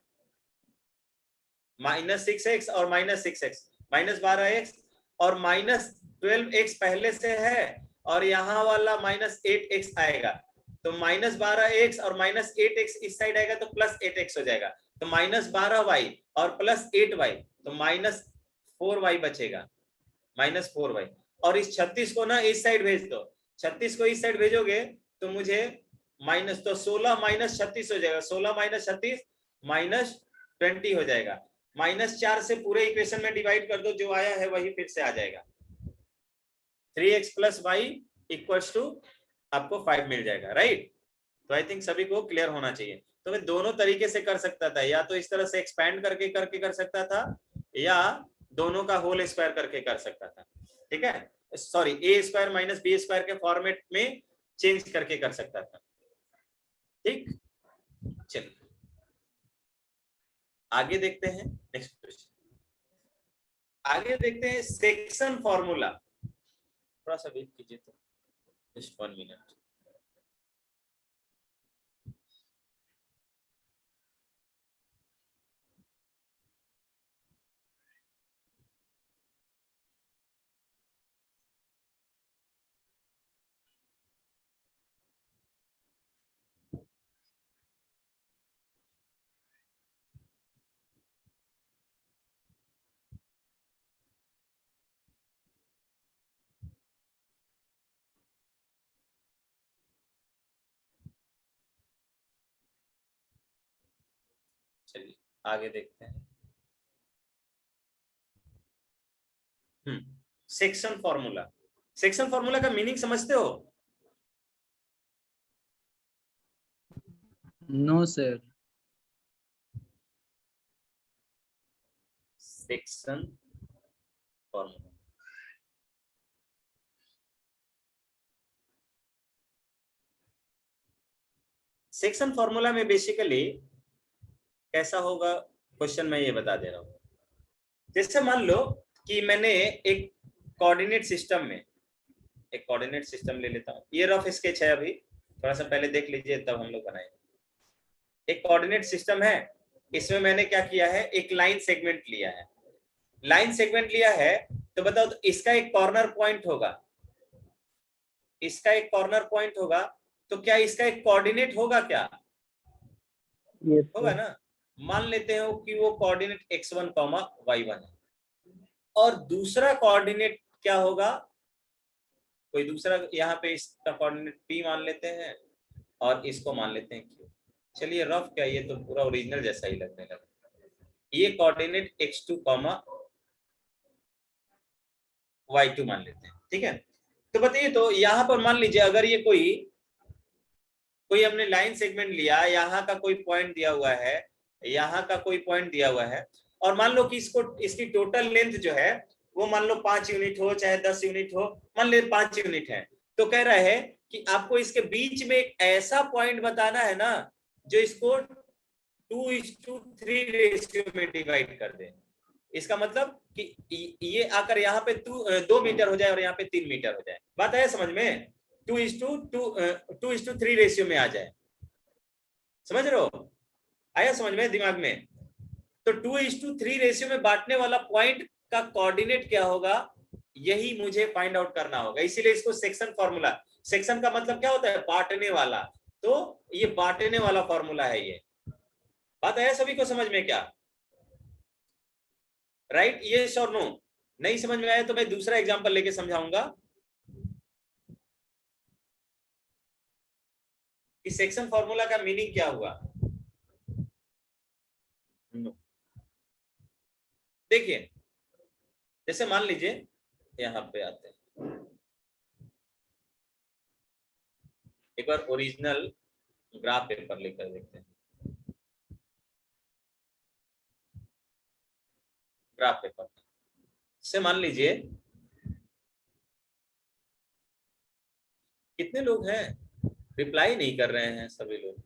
माइनस 6x और माइनस 6x, माइनस 12x और माइनस 12x पहले से है और यहाँ वाला माइनस 8x आएगा, तो माइनस 12x और माइनस 8x इस साइड आएगा तो प्लस 8x हो जाएगा, तो माइनस 12y और प्लस 8y, तो माइनस 4y बचेगा, माइनस 4y। और इस 36 को ना इस साइड भेज दो, 36 को इस साइड भेजोगे तो मुझे माइनस, तो 16 माइनस 36 हो जाएगा, 16 माइनस 36 माइनस 20 हो जाएगा। माइनस 4 से पूरे इक्वेशन में डिवाइड कर दो, जो आया है वही फिर से आ जाएगा। 3x plus Y equals to आपको 5 मिल जाएगा, राइट। तो आई थिंक सभी को क्लियर होना चाहिए। तो मैं दोनों तरीके से कर सकता था, या तो इस तरह से एक्सपैंड करके कर सकता था, या दोनों का होल स्क्वायर करके कर सकता था, ठीक है। सॉरी, ए स्क्वायर माइनस बी स्क्वायर के फॉर्मेट में चेंज करके कर सकता था, ठीक। चलिए आगे देखते हैं नेक्स्ट क्वेश्चन। आगे देखते हैं सेक्शन फॉर्मूला। थोड़ा सा वेट कीजिए, तो जस्ट 1 मिनट। चलिए आगे देखते हैं। Section formula. सेक्शन फॉर्मूला का मीनिंग समझते हो? No sir. Section formula, section formula में बेसिकली कैसा होगा क्वेश्चन मैं ये बता दे रहा हूं। जैसे मान लो कि मैंने एक कोऑर्डिनेट सिस्टम में, एक कोऑर्डिनेट सिस्टम ले लेता हूं, ये रफ स्केच है, अभी थोड़ा सा पहले देख लीजिए तब हम लोग बनाएंगे। एक कोऑर्डिनेट सिस्टम है, इसमें मैंने क्या किया है, एक लाइन सेगमेंट लिया है। लाइन सेगमेंट लिया है तो बताओ, तो इसका एक कॉर्नर पॉइंट होगा, इसका एक कॉर्नर पॉइंट होगा, तो क्या इसका एक कोऑर्डिनेट होगा? क्या होगा ना। मान लेते हो कि वो कोऑर्डिनेट x1, y1 है, और दूसरा कोऑर्डिनेट क्या होगा, कोई दूसरा, यहाँ पे इसका कोऑर्डिनेट p मान लेते हैं और इसको मान लेते हैं q। चलिए रफ क्या, ये तो पूरा ओरिजिनल जैसा ही लगने लगा। ये कोऑर्डिनेट x2, y2 मान लेते हैं, ठीक है। तो बताइए, तो यहाँ पर मान लीजिए अगर ये कोई हमने लाइन सेगमेंट लिया, यहाँ का कोई पॉइंट दिया हुआ है, यहाँ का कोई पॉइंट दिया हुआ है, और मान लो कि इसकी टोटल लेंथ जो है वो मान लो 5 यूनिट हो चाहे 10 यूनिट हो, मान ले 5 यूनिट है, तो कह रहा है कि आपको इसके बीच में एक ऐसा पॉइंट बताना है ना जो इसको 2:3 रेशियो में डिवाइड कर दे। इसका मतलब कि ये आकर यहाँ पे 2 मीटर हो जाए और यहाँ पे 3 मीटर हो जाए। बात आया समझ में? 2:3 रेशियो में आ जाए, समझ रहे हो? आया समझ में दिमाग में? तो 2:3 रेशियो में बांटने वाला पॉइंट का कोऑर्डिनेट क्या होगा, यही मुझे फाइंड आउट करना होगा। इसीलिए इसको सेक्शन फॉर्मूला, सेक्शन का मतलब क्या होता है, बांटने वाला, तो ये बांटने वाला फॉर्मूला है ये। बात आया सभी को समझ में क्या? राइट, यस और नो? नहीं समझ में आया तो मैं दूसरा एग्जांपल लेके समझाऊंगा कि सेक्शन फॉर्मूला का मीनिंग क्या हुआ। देखिए, जैसे मान लीजिए यहां पे आते हैं, एक बार ओरिजिनल ग्राफ पेपर लेकर देखते हैं। ग्राफ पेपर से मान लीजिए कितने लोग हैं, रिप्लाई नहीं कर रहे हैं सभी लोग।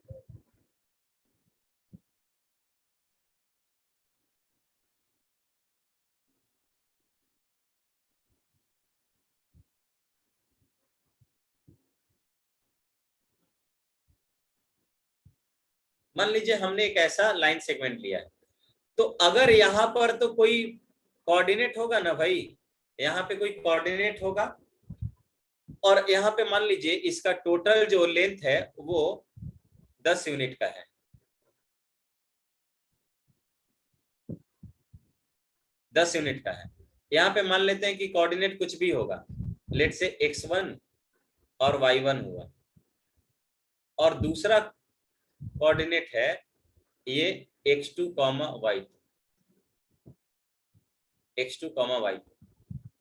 मान लीजिए हमने एक ऐसा लाइन सेगमेंट लिया है, तो अगर यहाँ पर तो कोई कोऑर्डिनेट होगा ना भाई, यहाँ पे कोई कोऑर्डिनेट होगा, और यहाँ पे मान लीजिए इसका टोटल जो लेंथ है वो 10 यूनिट का है, 10 यूनिट का है। यहाँ पे मान लेते हैं कि कोऑर्डिनेट कुछ भी होगा, लेट से x1 और y1 हुआ, और दूसरा कोऑर्डिनेट है ये x2, y2, x2, y2।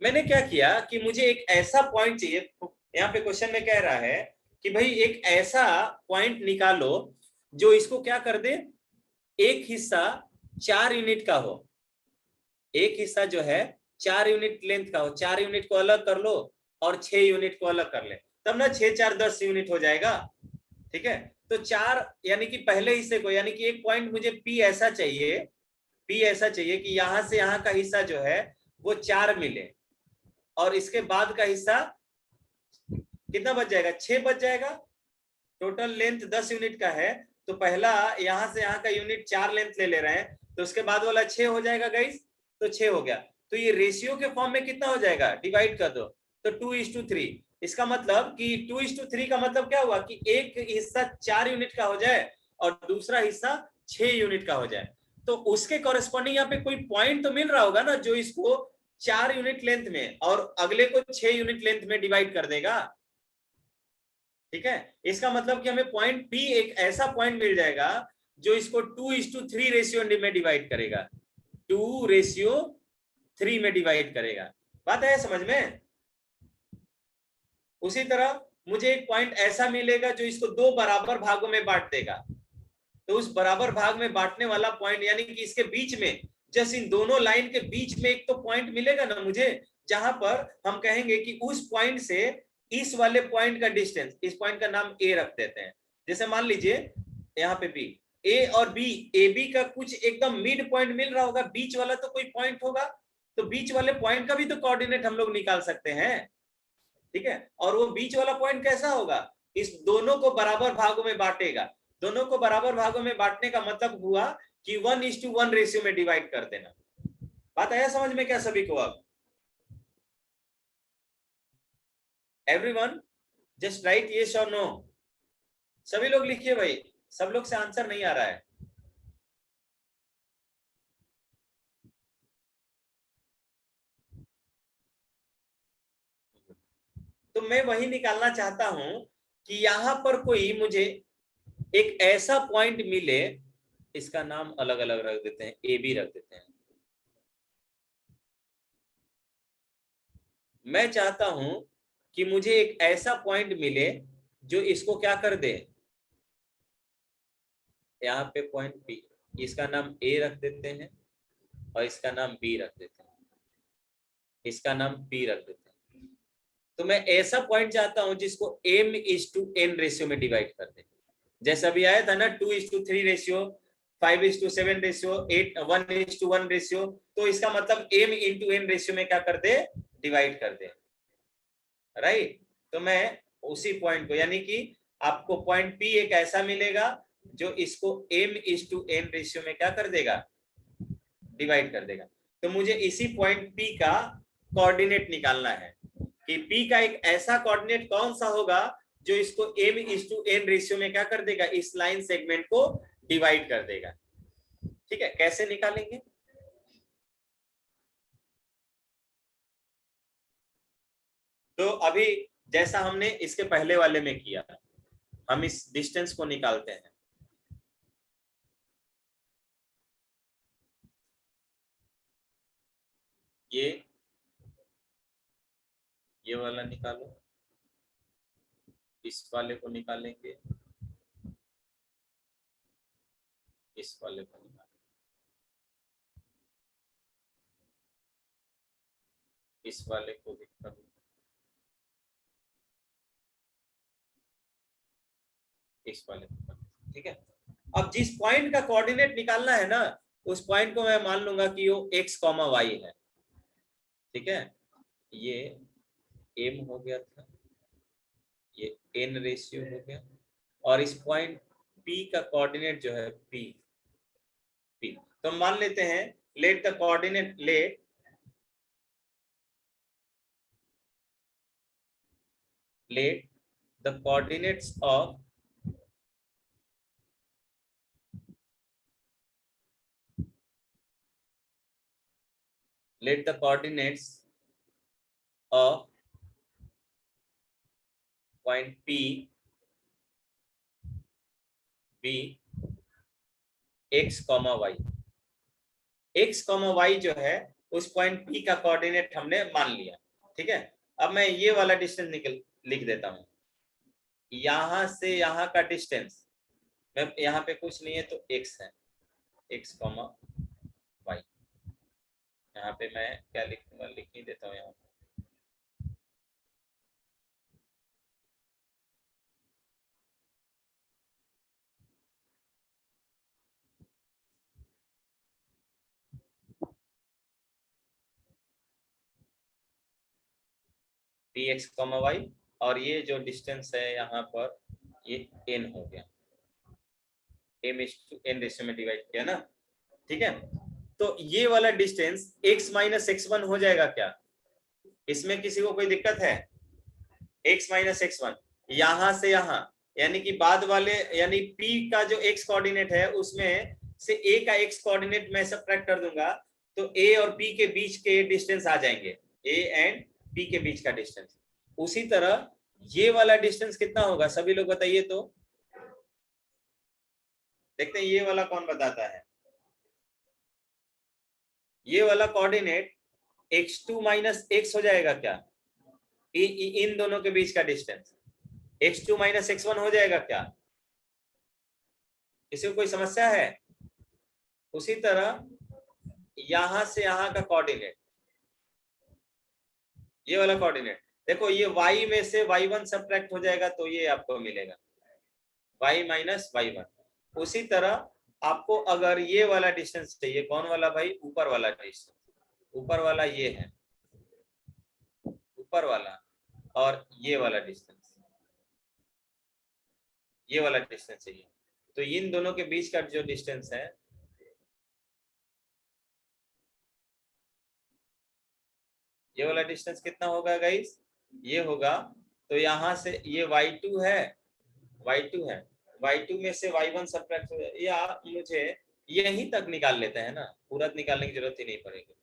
मैंने क्या किया कि मुझे एक ऐसा पॉइंट चाहिए, यहाँ पे क्वेश्चन में कह रहा है कि भाई एक ऐसा पॉइंट निकालो जो इसको क्या कर दे, एक हिस्सा 4 यूनिट का हो, एक हिस्सा जो है 4 यूनिट लेंथ का हो, 4 यूनिट को अलग कर लो और 6 यूनिट को अलग कर ले, तब ना 6 4 10 यूनिट हो जाएगा। ठीक है, तो 4 यानी कि पहले हिस्से को, यानी कि एक पॉइंट मुझे P ऐसा चाहिए, P ऐसा चाहिए कि यहां से यहां का हिस्सा जो है वो 4 मिले, और इसके बाद का हिस्सा कितना बच जाएगा, 6 बच जाएगा। टोटल लेंथ 10 यूनिट का है, तो पहला यहां से यहां का यूनिट 4 लेंथ ले ले रहे हैं, तो उसके बाद वाला 6 हो जाएगा गाइस, तो 6 हो गया। तो ये रेशियो के फॉर्म में कितना हो जाएगा, डिवाइड कर दो, तो 2:3। इसका मतलब कि 2:3 का मतलब क्या हुआ कि एक हिस्सा 4 यूनिट का हो जाए और दूसरा हिस्सा 6 यूनिट का हो जाए, तो उसके कॉरेस्पॉन्डिंग यहाँ पे कोई पॉइंट तो मिल रहा होगा ना जो इसको 4 यूनिट लेंथ में और अगले को 6 यूनिट लेंथ में डिवाइड कर देगा। ठीक है, इसका मतलब कि हमें पॉइंट P एक ऐसा पॉइंट मिल जाएगा जो इसको 2:3 रेशियो में डिवाइड करेगा, 2:3 में डिवाइड करेगा। बात है समझ में। उसी तरह मुझे एक पॉइंट ऐसा मिलेगा जो इसको 2 बराबर भागों में बांट देगा, तो उस बराबर भाग में बांटने वाला पॉइंट, यानी कि इसके बीच में, जैसे इन दोनों लाइन के बीच में एक तो पॉइंट मिलेगा ना मुझे, जहां पर हम कहेंगे कि उस पॉइंट से इस वाले पॉइंट का डिस्टेंस, इस पॉइंट का नाम ए रख देते हैं। जैसे मान लीजिए यहाँ पे बी, ए और बी, ए बी का कुछ एकदम मिड पॉइंट मिल रहा होगा, बीच वाला तो कोई पॉइंट होगा, तो बीच वाले पॉइंट का भी तो कोऑर्डिनेट हम लोग निकाल सकते हैं। ठीक है, और वो बीच वाला पॉइंट कैसा होगा, इस दोनों को बराबर भागों में बांटेगा। दोनों को बराबर भागों में बांटने का मतलब हुआ कि 1:1 रेशियो में डिवाइड कर देना। बात आया समझ में क्या सभी को? अब एवरीवन जस्ट राइट यस और नो, सभी लोग लिखिए भाई, सब लोग से आंसर नहीं आ रहा है। तो मैं वही निकालना चाहता हूं कि यहां पर कोई मुझे एक ऐसा पॉइंट मिले, इसका नाम अलग अलग रख देते हैं, ए बी रख देते हैं। मैं चाहता हूं कि मुझे एक ऐसा पॉइंट मिले जो इसको क्या कर दे, यहाँ पे पॉइंट पी, इसका नाम ए रख देते हैं और इसका नाम बी रख देते हैं, इसका नाम पी रख देते हैं। तो मैं ऐसा पॉइंट चाहता हूं जिसको m:n रेशियो में डिवाइड कर दे, जैसा भी आया था ना 2:3 रेशियो, 5:7 रेशियो, 1:1 रेशियो, तो इसका मतलब m:n रेशियो में क्या कर दे, डिवाइड कर दे। राइट, तो मैं उसी पॉइंट को, यानी कि आपको पॉइंट P एक ऐसा मिलेगा जो इसको m:n रेशियो में क्या कर देगा, डिवाइड कर देगा। तो मुझे इसी पॉइंट P का कोऑर्डिनेट निकालना है कि P का एक ऐसा कोऑर्डिनेट कौन सा होगा जो इसको m:n रेशियो में क्या कर देगा, इस लाइन सेगमेंट को डिवाइड कर देगा। ठीक है, कैसे निकालेंगे? तो अभी जैसा हमने इसके पहले वाले में किया, हम इस डिस्टेंस को निकालते हैं। ये वाला निकालो, इस वाले को निकालेंगे, इस वाले को निकालेंगे। इस वाले को भी कर दूं, इस वाले को कर दूं, ठीक है। अब जिस पॉइंट का कोऑर्डिनेट निकालना है ना, उस पॉइंट को मैं मान लूंगा कि वो x, y है, ठीक है। ये m हो गया था, ये n रेशियो हो गया, और इस पॉइंट p का कोऑर्डिनेट जो है p, तो मान लेते हैं let the coordinate let the coordinates of point P be x, y. x, y जो है उस पॉइंट P का कोऑर्डिनेट हमने मान लिया, ठीक है। अब मैं ये वाला डिस्टेंस लिख देता हूं, यहां से यहां का डिस्टेंस, मैं यहाँ पे कुछ नहीं है तो x है, x, y। यहाँ पे मैं क्या लिखूंगा, लिख नहीं देता हूँ यहाँ पे। px, y, और ये जो डिस्टेंस है यहाँ पर ये n हो गया, m/n रेशियो में डिवाइड किया ना, ठीक है। तो ये वाला डिस्टेंस x - x1 हो जाएगा क्या? इसमें किसी को कोई दिक्कत है? x - x1 यहां से यहां, यानी कि बाद वाले, यानी p का जो x कोऑर्डिनेट है उसमें से a का x कोऑर्डिनेट मैं सबट्रैक्ट कर दूंगा, तो a और p के बीच के डिस्टेंस आ जाएंगे, a एंड p के बीच का डिस्टेंस। उसी तरह ये वाला डिस्टेंस कितना होगा, सभी लोग बताइए तो। देखते हैं ये वाला कौन बताता है। ये वाला कोऑर्डिनेट x2 - x हो जाएगा क्या? इन दोनों के बीच का डिस्टेंस x2 - x1 हो जाएगा क्या? किसी को कोई समस्या है? उसी तरह यहां से यहां का कोऑर्डिनेट, ये वाला कोऑर्डिनेट देखो, ये y में से y1 सबट्रैक्ट हो जाएगा तो ये आपको मिलेगा y - y1। उसी तरह आपको अगर ये वाला डिस्टेंस चाहिए, कौन वाला भाई? ऊपर वाला डिस्टेंस, ऊपर वाला ये है, ऊपर वाला, और ये वाला डिस्टेंस, ये वाला डिस्टेंस चाहिए। तो इन दोनों के बीच का जो डिस्टेंस है, ये वाला डिस्टेंस कितना होगा गाइस? ये होगा, तो यहां से ये y2 है, y2 में से y1 सबट्रैक्ट हो, या मुझे यहीं तक निकाल लेते हैं ना, पूरा निकालने की जरूरत ही नहीं पड़ेगी।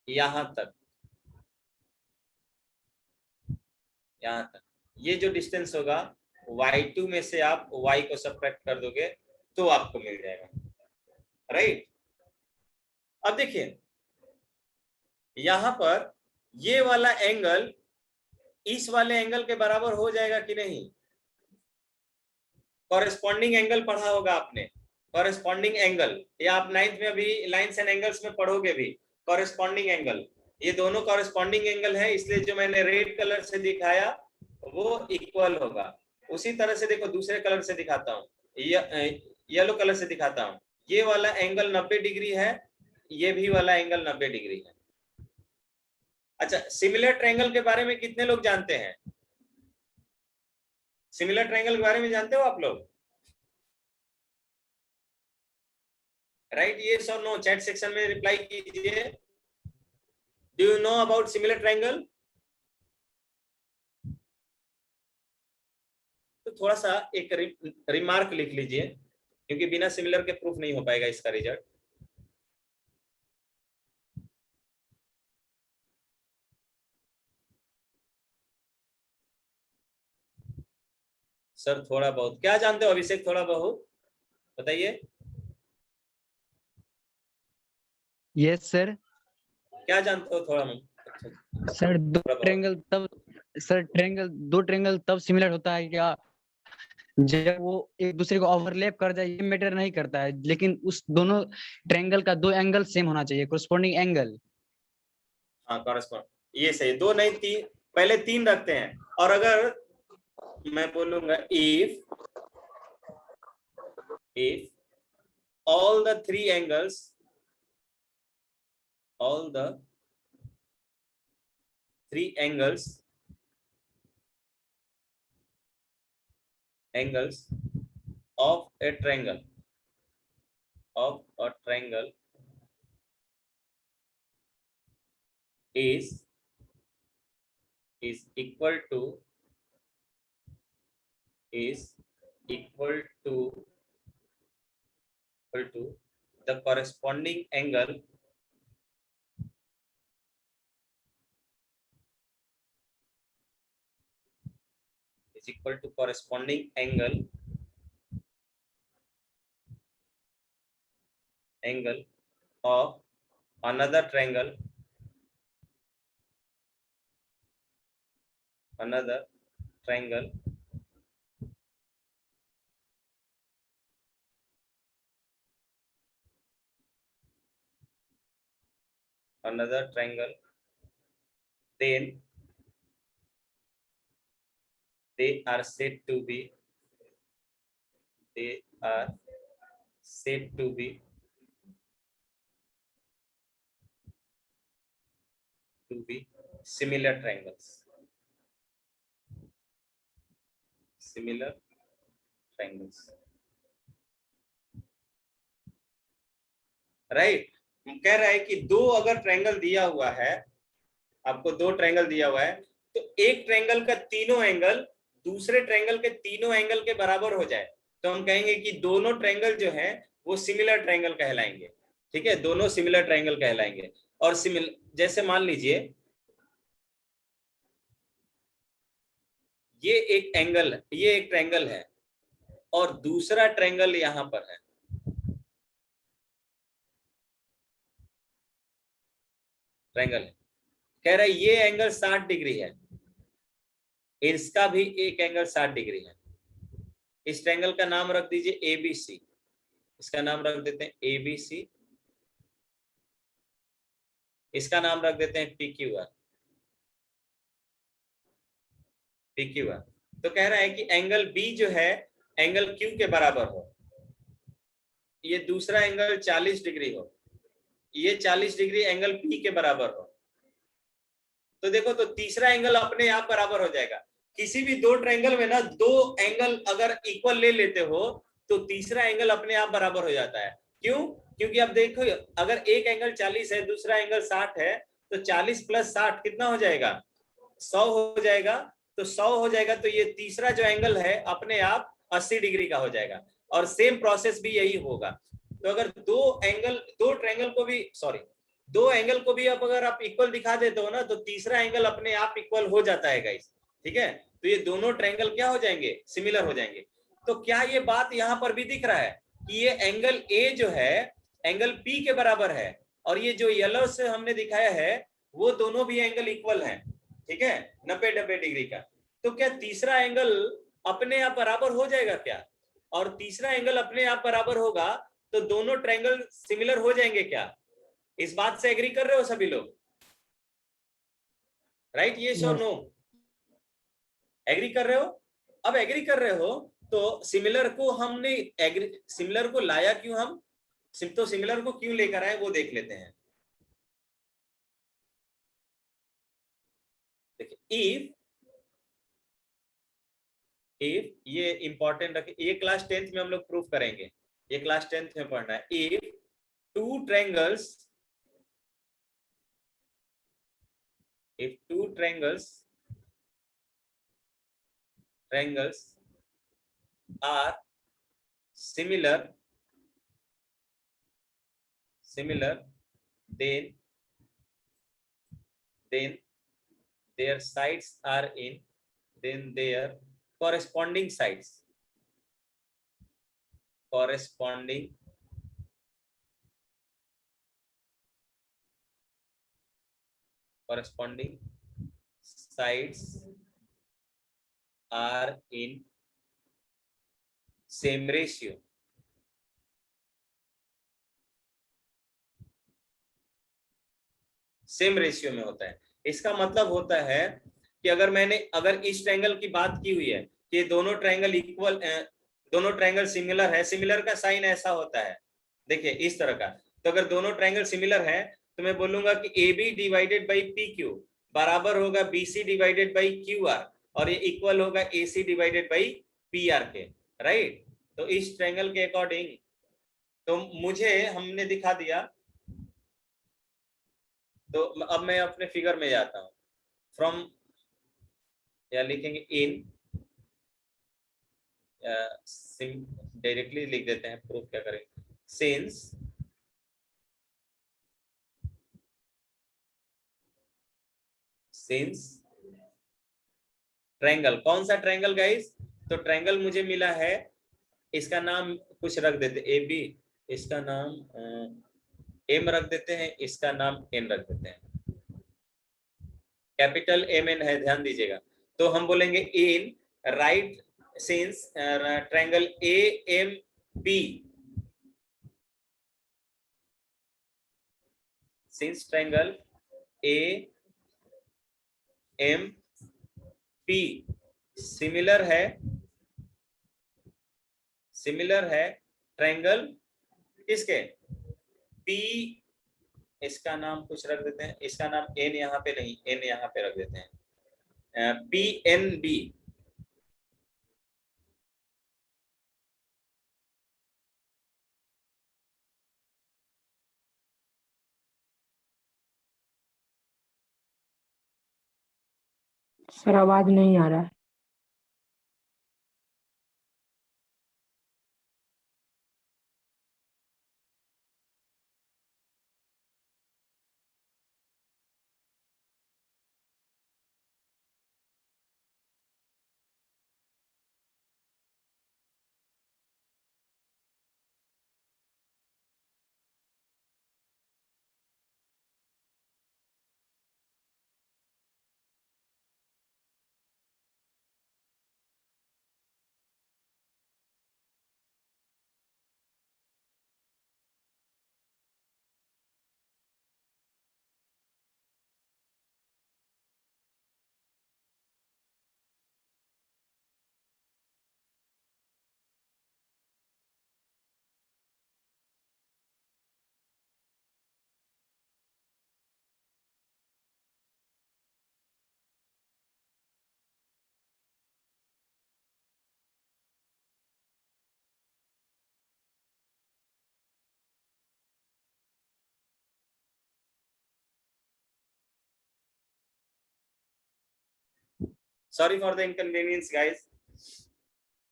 यहां तक, यहां तक ये जो डिस्टेंस होगा, y2 में से आप y को सबट्रैक्ट कर दोगे तो आपको मिल जाएगा, राइट। अब देखिए यहां पर ये वाला एंगल इस वाले एंगल के बराबर हो जाएगा कि नहीं? कॉरेस्पॉन्डिंग एंगल पढ़ा होगा आपने, कॉरेस्पॉन्डिंग एंगल, या आप 9th में अभी लाइन्स एंड एंगल्स में पढ़ोगे भी, कॉरेस्पॉन्डिंग एंगल। ये दोनों कॉरेस्पॉन्डिंग एंगल है, इसलिए जो मैंने रेड कलर से दिखाया वो इक्वल होगा। उसी तरह से देखो दूसरे कलर से दिखाता हूँ, येलो कलर से दिखाता हूँ, ये वाला एंगल 90 डिग्री है, ये भी वाला एंगल 90 डिग्री है। अच्छा, सिमिलर ट्रायंगल के बारे में कितने लोग जानते हैं? सिमिलर ट्रायंगल के बारे में जानते हो आप लोग? राइट, यस और नो चैट सेक्शन में रिप्लाई कीजिए। Do you know about similar triangle? तो थोड़ा सा एक रिमार्क लिख लीजिए, क्योंकि बिना सिमिलर के प्रूफ नहीं हो पाएगा इसका रिजल्ट। सर थोड़ा बहुत क्या जानते हो अभिषेक, थोड़ा बहुत बताइए। Yes sir. क्या जानते हो थोड़ा बहुत? सर दो ट्रायंगल तब सर ट्रायंगल, दो ट्रायंगल तब सिमिलर होता है क्या जब वो एक दूसरे को ओवरलैप कर जाए, ये मैटर नहीं करता है, लेकिन उस दोनों ट्रायंगल का दो एंगल सेम होना चाहिए, कोरस्पॉन्डिंग एंगल। हाँ कॉरेस्पॉन्ड, ये सही, दो नहीं तीन, पहले तीन रखते हैं। और अगर मैं बोलूंगा if all the three angles, all the three angles of a triangle is equal to the corresponding angle is equal to corresponding angle of another triangle then they are said to be similar triangles. Right, कह रहा है कि दो अगर triangle दिया हुआ है, आपको दो ट्रायंगल दिया हुआ है, तो एक ट्रायंगल का तीनों एंगल दूसरे ट्रायंगल के तीनों एंगल के बराबर हो जाए तो हम कहेंगे कि दोनों ट्रायंगल जो है वो सिमिलर ट्रायंगल कहलाएंगे। ठीक है, दोनों सिमिलर ट्रायंगल कहलाएंगे। और जैसे मान लीजिए ये एक एंगल, ये एक ट्रायंगल है और दूसरा ट्रायंगल यहां पर है, ट्रायंगल है, कह रहा है ये एंगल 60 डिग्री है, इसका भी एक एंगल 60 डिग्री है। इस ट्रायंगल का नाम रख दीजिए एबीसी, इसका नाम रख देते हैं एबीसी, इसका नाम रख देते हैं पीक्यूआर। तो कह रहा है कि एंगल बी जो है एंगल क्यू के बराबर हो, ये दूसरा एंगल 40 डिग्री हो, ये 40 डिग्री एंगल पी के बराबर हो, तो देखो तो तीसरा एंगल अपने आप बराबर हो जाएगा। किसी भी दो ट्रायंगल में ना दो एंगल अगर इक्वल ले लेते हो तो तीसरा एंगल अपने आप बराबर हो जाता है। क्यों? क्योंकि अब देखो अगर एक एंगल 40 है दूसरा एंगल 60 है तो 40 प्लस 60 कितना हो जाएगा? 100 हो जाएगा। तो 100 हो जाएगा तो ये तीसरा जो एंगल है अपने आप 80 डिग्री का हो जाएगा। और सेम प्रोसेस भी यही होगा। तो अगर दो ट्रायंगल को भी दो एंगल को भी अब अगर आप इक्वल दिखा देते हो ना तो तीसरा एंगल अपने आप इक्वल हो जाता है गाइस। ठीक है, तो ये दोनों ट्रायंगल क्या हो जाएंगे? सिमिलर हो जाएंगे। तो क्या ये बात यहां पर भी दिख रहा है कि ये एंगल ए जो है एंगल पी के बराबर है और ये जो येलो से हमने दिखाया है वो दोनों भी एंगल इक्वल हैं। ठीक है, 90 डिग्री का। तो क्या तीसरा एंगल अपने आप बराबर हो जाएगा क्या? और तीसरा एंगल अपने आप बराबर होगा तो दोनों ट्रायंगल सिमिलर हो जाएंगे क्या? इस बात से एग्री कर रहे हो सभी लोग? राइट, ये शो नो? एग्री कर रहे हो? अब एग्री कर रहे हो तो सिमिलर को हमने सिमिलर को लाया क्यों? हम तो सिमिलर को क्यों लेकर आए वो देख लेते हैं। देखिए इफ ये इंपॉर्टेंट रखे, ये क्लास 10th में हम लोग प्रूफ करेंगे, ये क्लास 10th में पढ़ना है। If two triangles are similar then their sides are in then their corresponding sides are in same ratio. Same ratio में होता है। इसका मतलब होता है कि अगर इस ट्रायंगल की बात की हुई है कि दोनों ट्रायंगल इक्वल, दोनों ट्रायंगल सिमिलर है, सिमिलर का साइन ऐसा होता है, देखिए इस तरह का। तो अगर दोनों ट्रायंगल सिमिलर है तो मैं बोलूंगा कि A B divided by P Q बराबर होगा B C divided by Q R, और ये इक्वल होगा A C divided by P R के, राइट। तो इस ट्रायंगल के अकॉर्डिंग तो मुझे हमने दिखा दिया। तो अब मैं अपने फिगर में जाता हूं। फ्रॉम, या लिखेंगे इन, डायरेक्टली लिख देते हैं, प्रूफ क्या करें। सिंस ट्रायंगल, कौन सा ट्रायंगल गाइस? तो ट्रायंगल मुझे मिला है, इसका नाम कुछ रख देते, ए बी, इसका नाम एम रख देते हैं, इसका नाम एन रख देते हैं, कैपिटल एम एन है, ध्यान दीजिएगा। तो हम बोलेंगे in right since triangle A M B, since triangle A M P similar है ट्रायंगल किसके? पी, इसका नाम कुछ रख देते हैं, इसका नाम एन यहाँ पे नहीं, एन यहाँ पे रख देते हैं, पी एन बी। सर आवाज नहीं आ रहा है। Sorry for the inconvenience guys,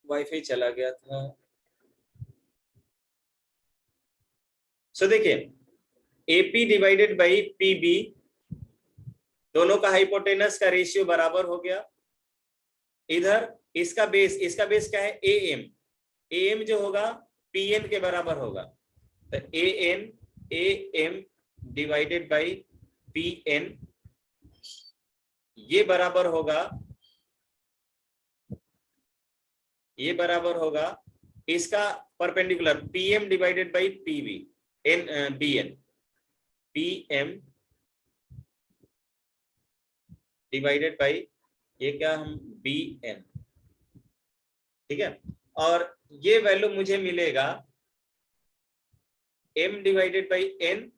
wifi चला गया था। सो देखिए एपी डिवाइडेड बाई पीबी, दोनों का हाइपोटेनस का रेशियो बराबर हो गया। इधर इसका बेस क्या है? एएम, एएम जो होगा पीएन के बराबर होगा। तो एएम डिवाइडेड बाई पीएन, ये बराबर होगा इसका perpendicular PM divided by PB, N BN, PM divided by ये क्या हम बी एन, ठीक है। और ये वैल्यू मुझे मिलेगा m डिवाइडेड बाई n,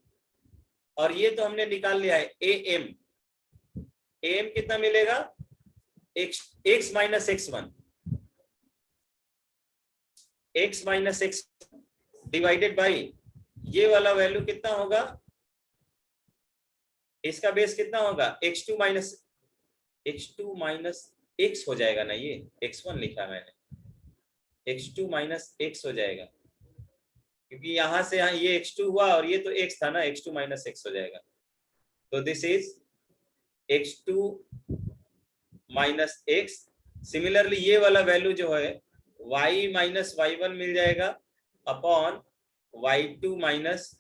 और ये तो हमने निकाल लिया है am, am कितना मिलेगा? x minus x1, x minus x divided by ये वाला वैल्यू कितना होगा? इसका बेस कितना होगा? x2 माइनस x हो जाएगा ना, ये x1 लिखा मैंने, x2 माइनस x हो जाएगा, क्योंकि यहां से यहाँ ये x2 हुआ और ये तो x था ना, x2 माइनस x हो जाएगा। तो this is x2 minus x। Similarly ये वाला वैल्यू जो है y माइनस y1 मिल जाएगा अपॉन y2 माइनस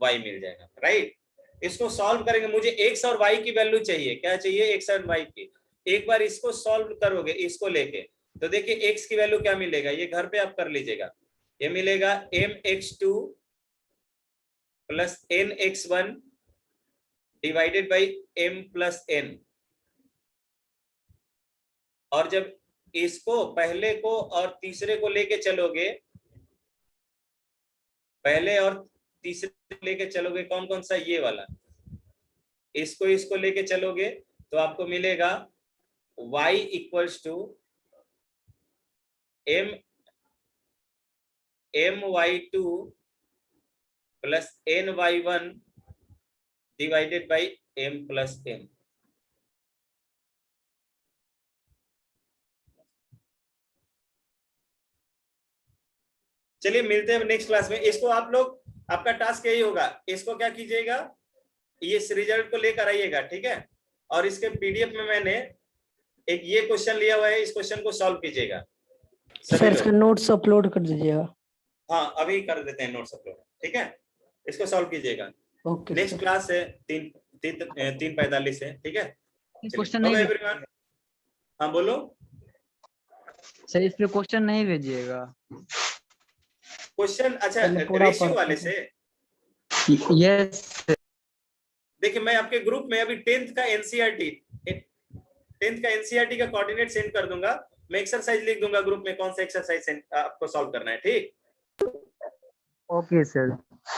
y मिल जाएगा, राइट। इसको सॉल्व करेंगे, मुझे x और y की वैल्यू चाहिए, क्या चाहिए? x और y की। एक बार इसको सॉल्व करोगे इसको लेके, तो देखिए x की वैल्यू क्या मिलेगा, ये घर पे आप कर लीजिएगा। ये मिलेगा mx2 plus nx1 divided by m plus n। और जब इसको पहले को और तीसरे को लेके चलोगे, पहले और तीसरे लेके चलोगे, कौन कौन सा, ये वाला, इसको लेके चलोगे तो आपको मिलेगा y equals to my2 plus ny1 divided by m plus n। चलिए मिलते हैं नेक्स्ट क्लास में। इसको आप लोग, आपका टास्क यही होगा, इसको क्या कीजिएगा, इस रिजल्ट को लेकर आइएगा, ठीक है। और इसके पीडीएफ में मैंने एक ये क्वेश्चन लिया हुआ है, इस क्वेश्चन को सॉल्व कीजिएगा सर इसका नोट्स अपलोड कर दीजिएगा। हाँ अभी कर देते हैं नोट्स अपलोड, ठीक है। इसको सॉल्व कीजिएगा। ओके नेक्स्ट क्लास है 3:45 है, ठीक है। क्वेश्चन नहीं एवरीवन, हाँ बोलो सर, इस पे क्वेश्चन नहीं भेजिएगा। क्वेश्चन, अच्छा पहले पूरा रेशियो पढ़- वाले से। यस देखिए मैं आपके ग्रुप में अभी 10th का एनसीईआरटी का कोऑर्डिनेट सेंड कर दूंगा। मैं एक्सरसाइज लिख दूंगा ग्रुप में, कौन सा एक्सरसाइज आपको सॉल्व करना है, ठीक। Okay sir,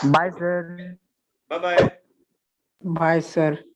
bye sir. Bye bye. Bye sir.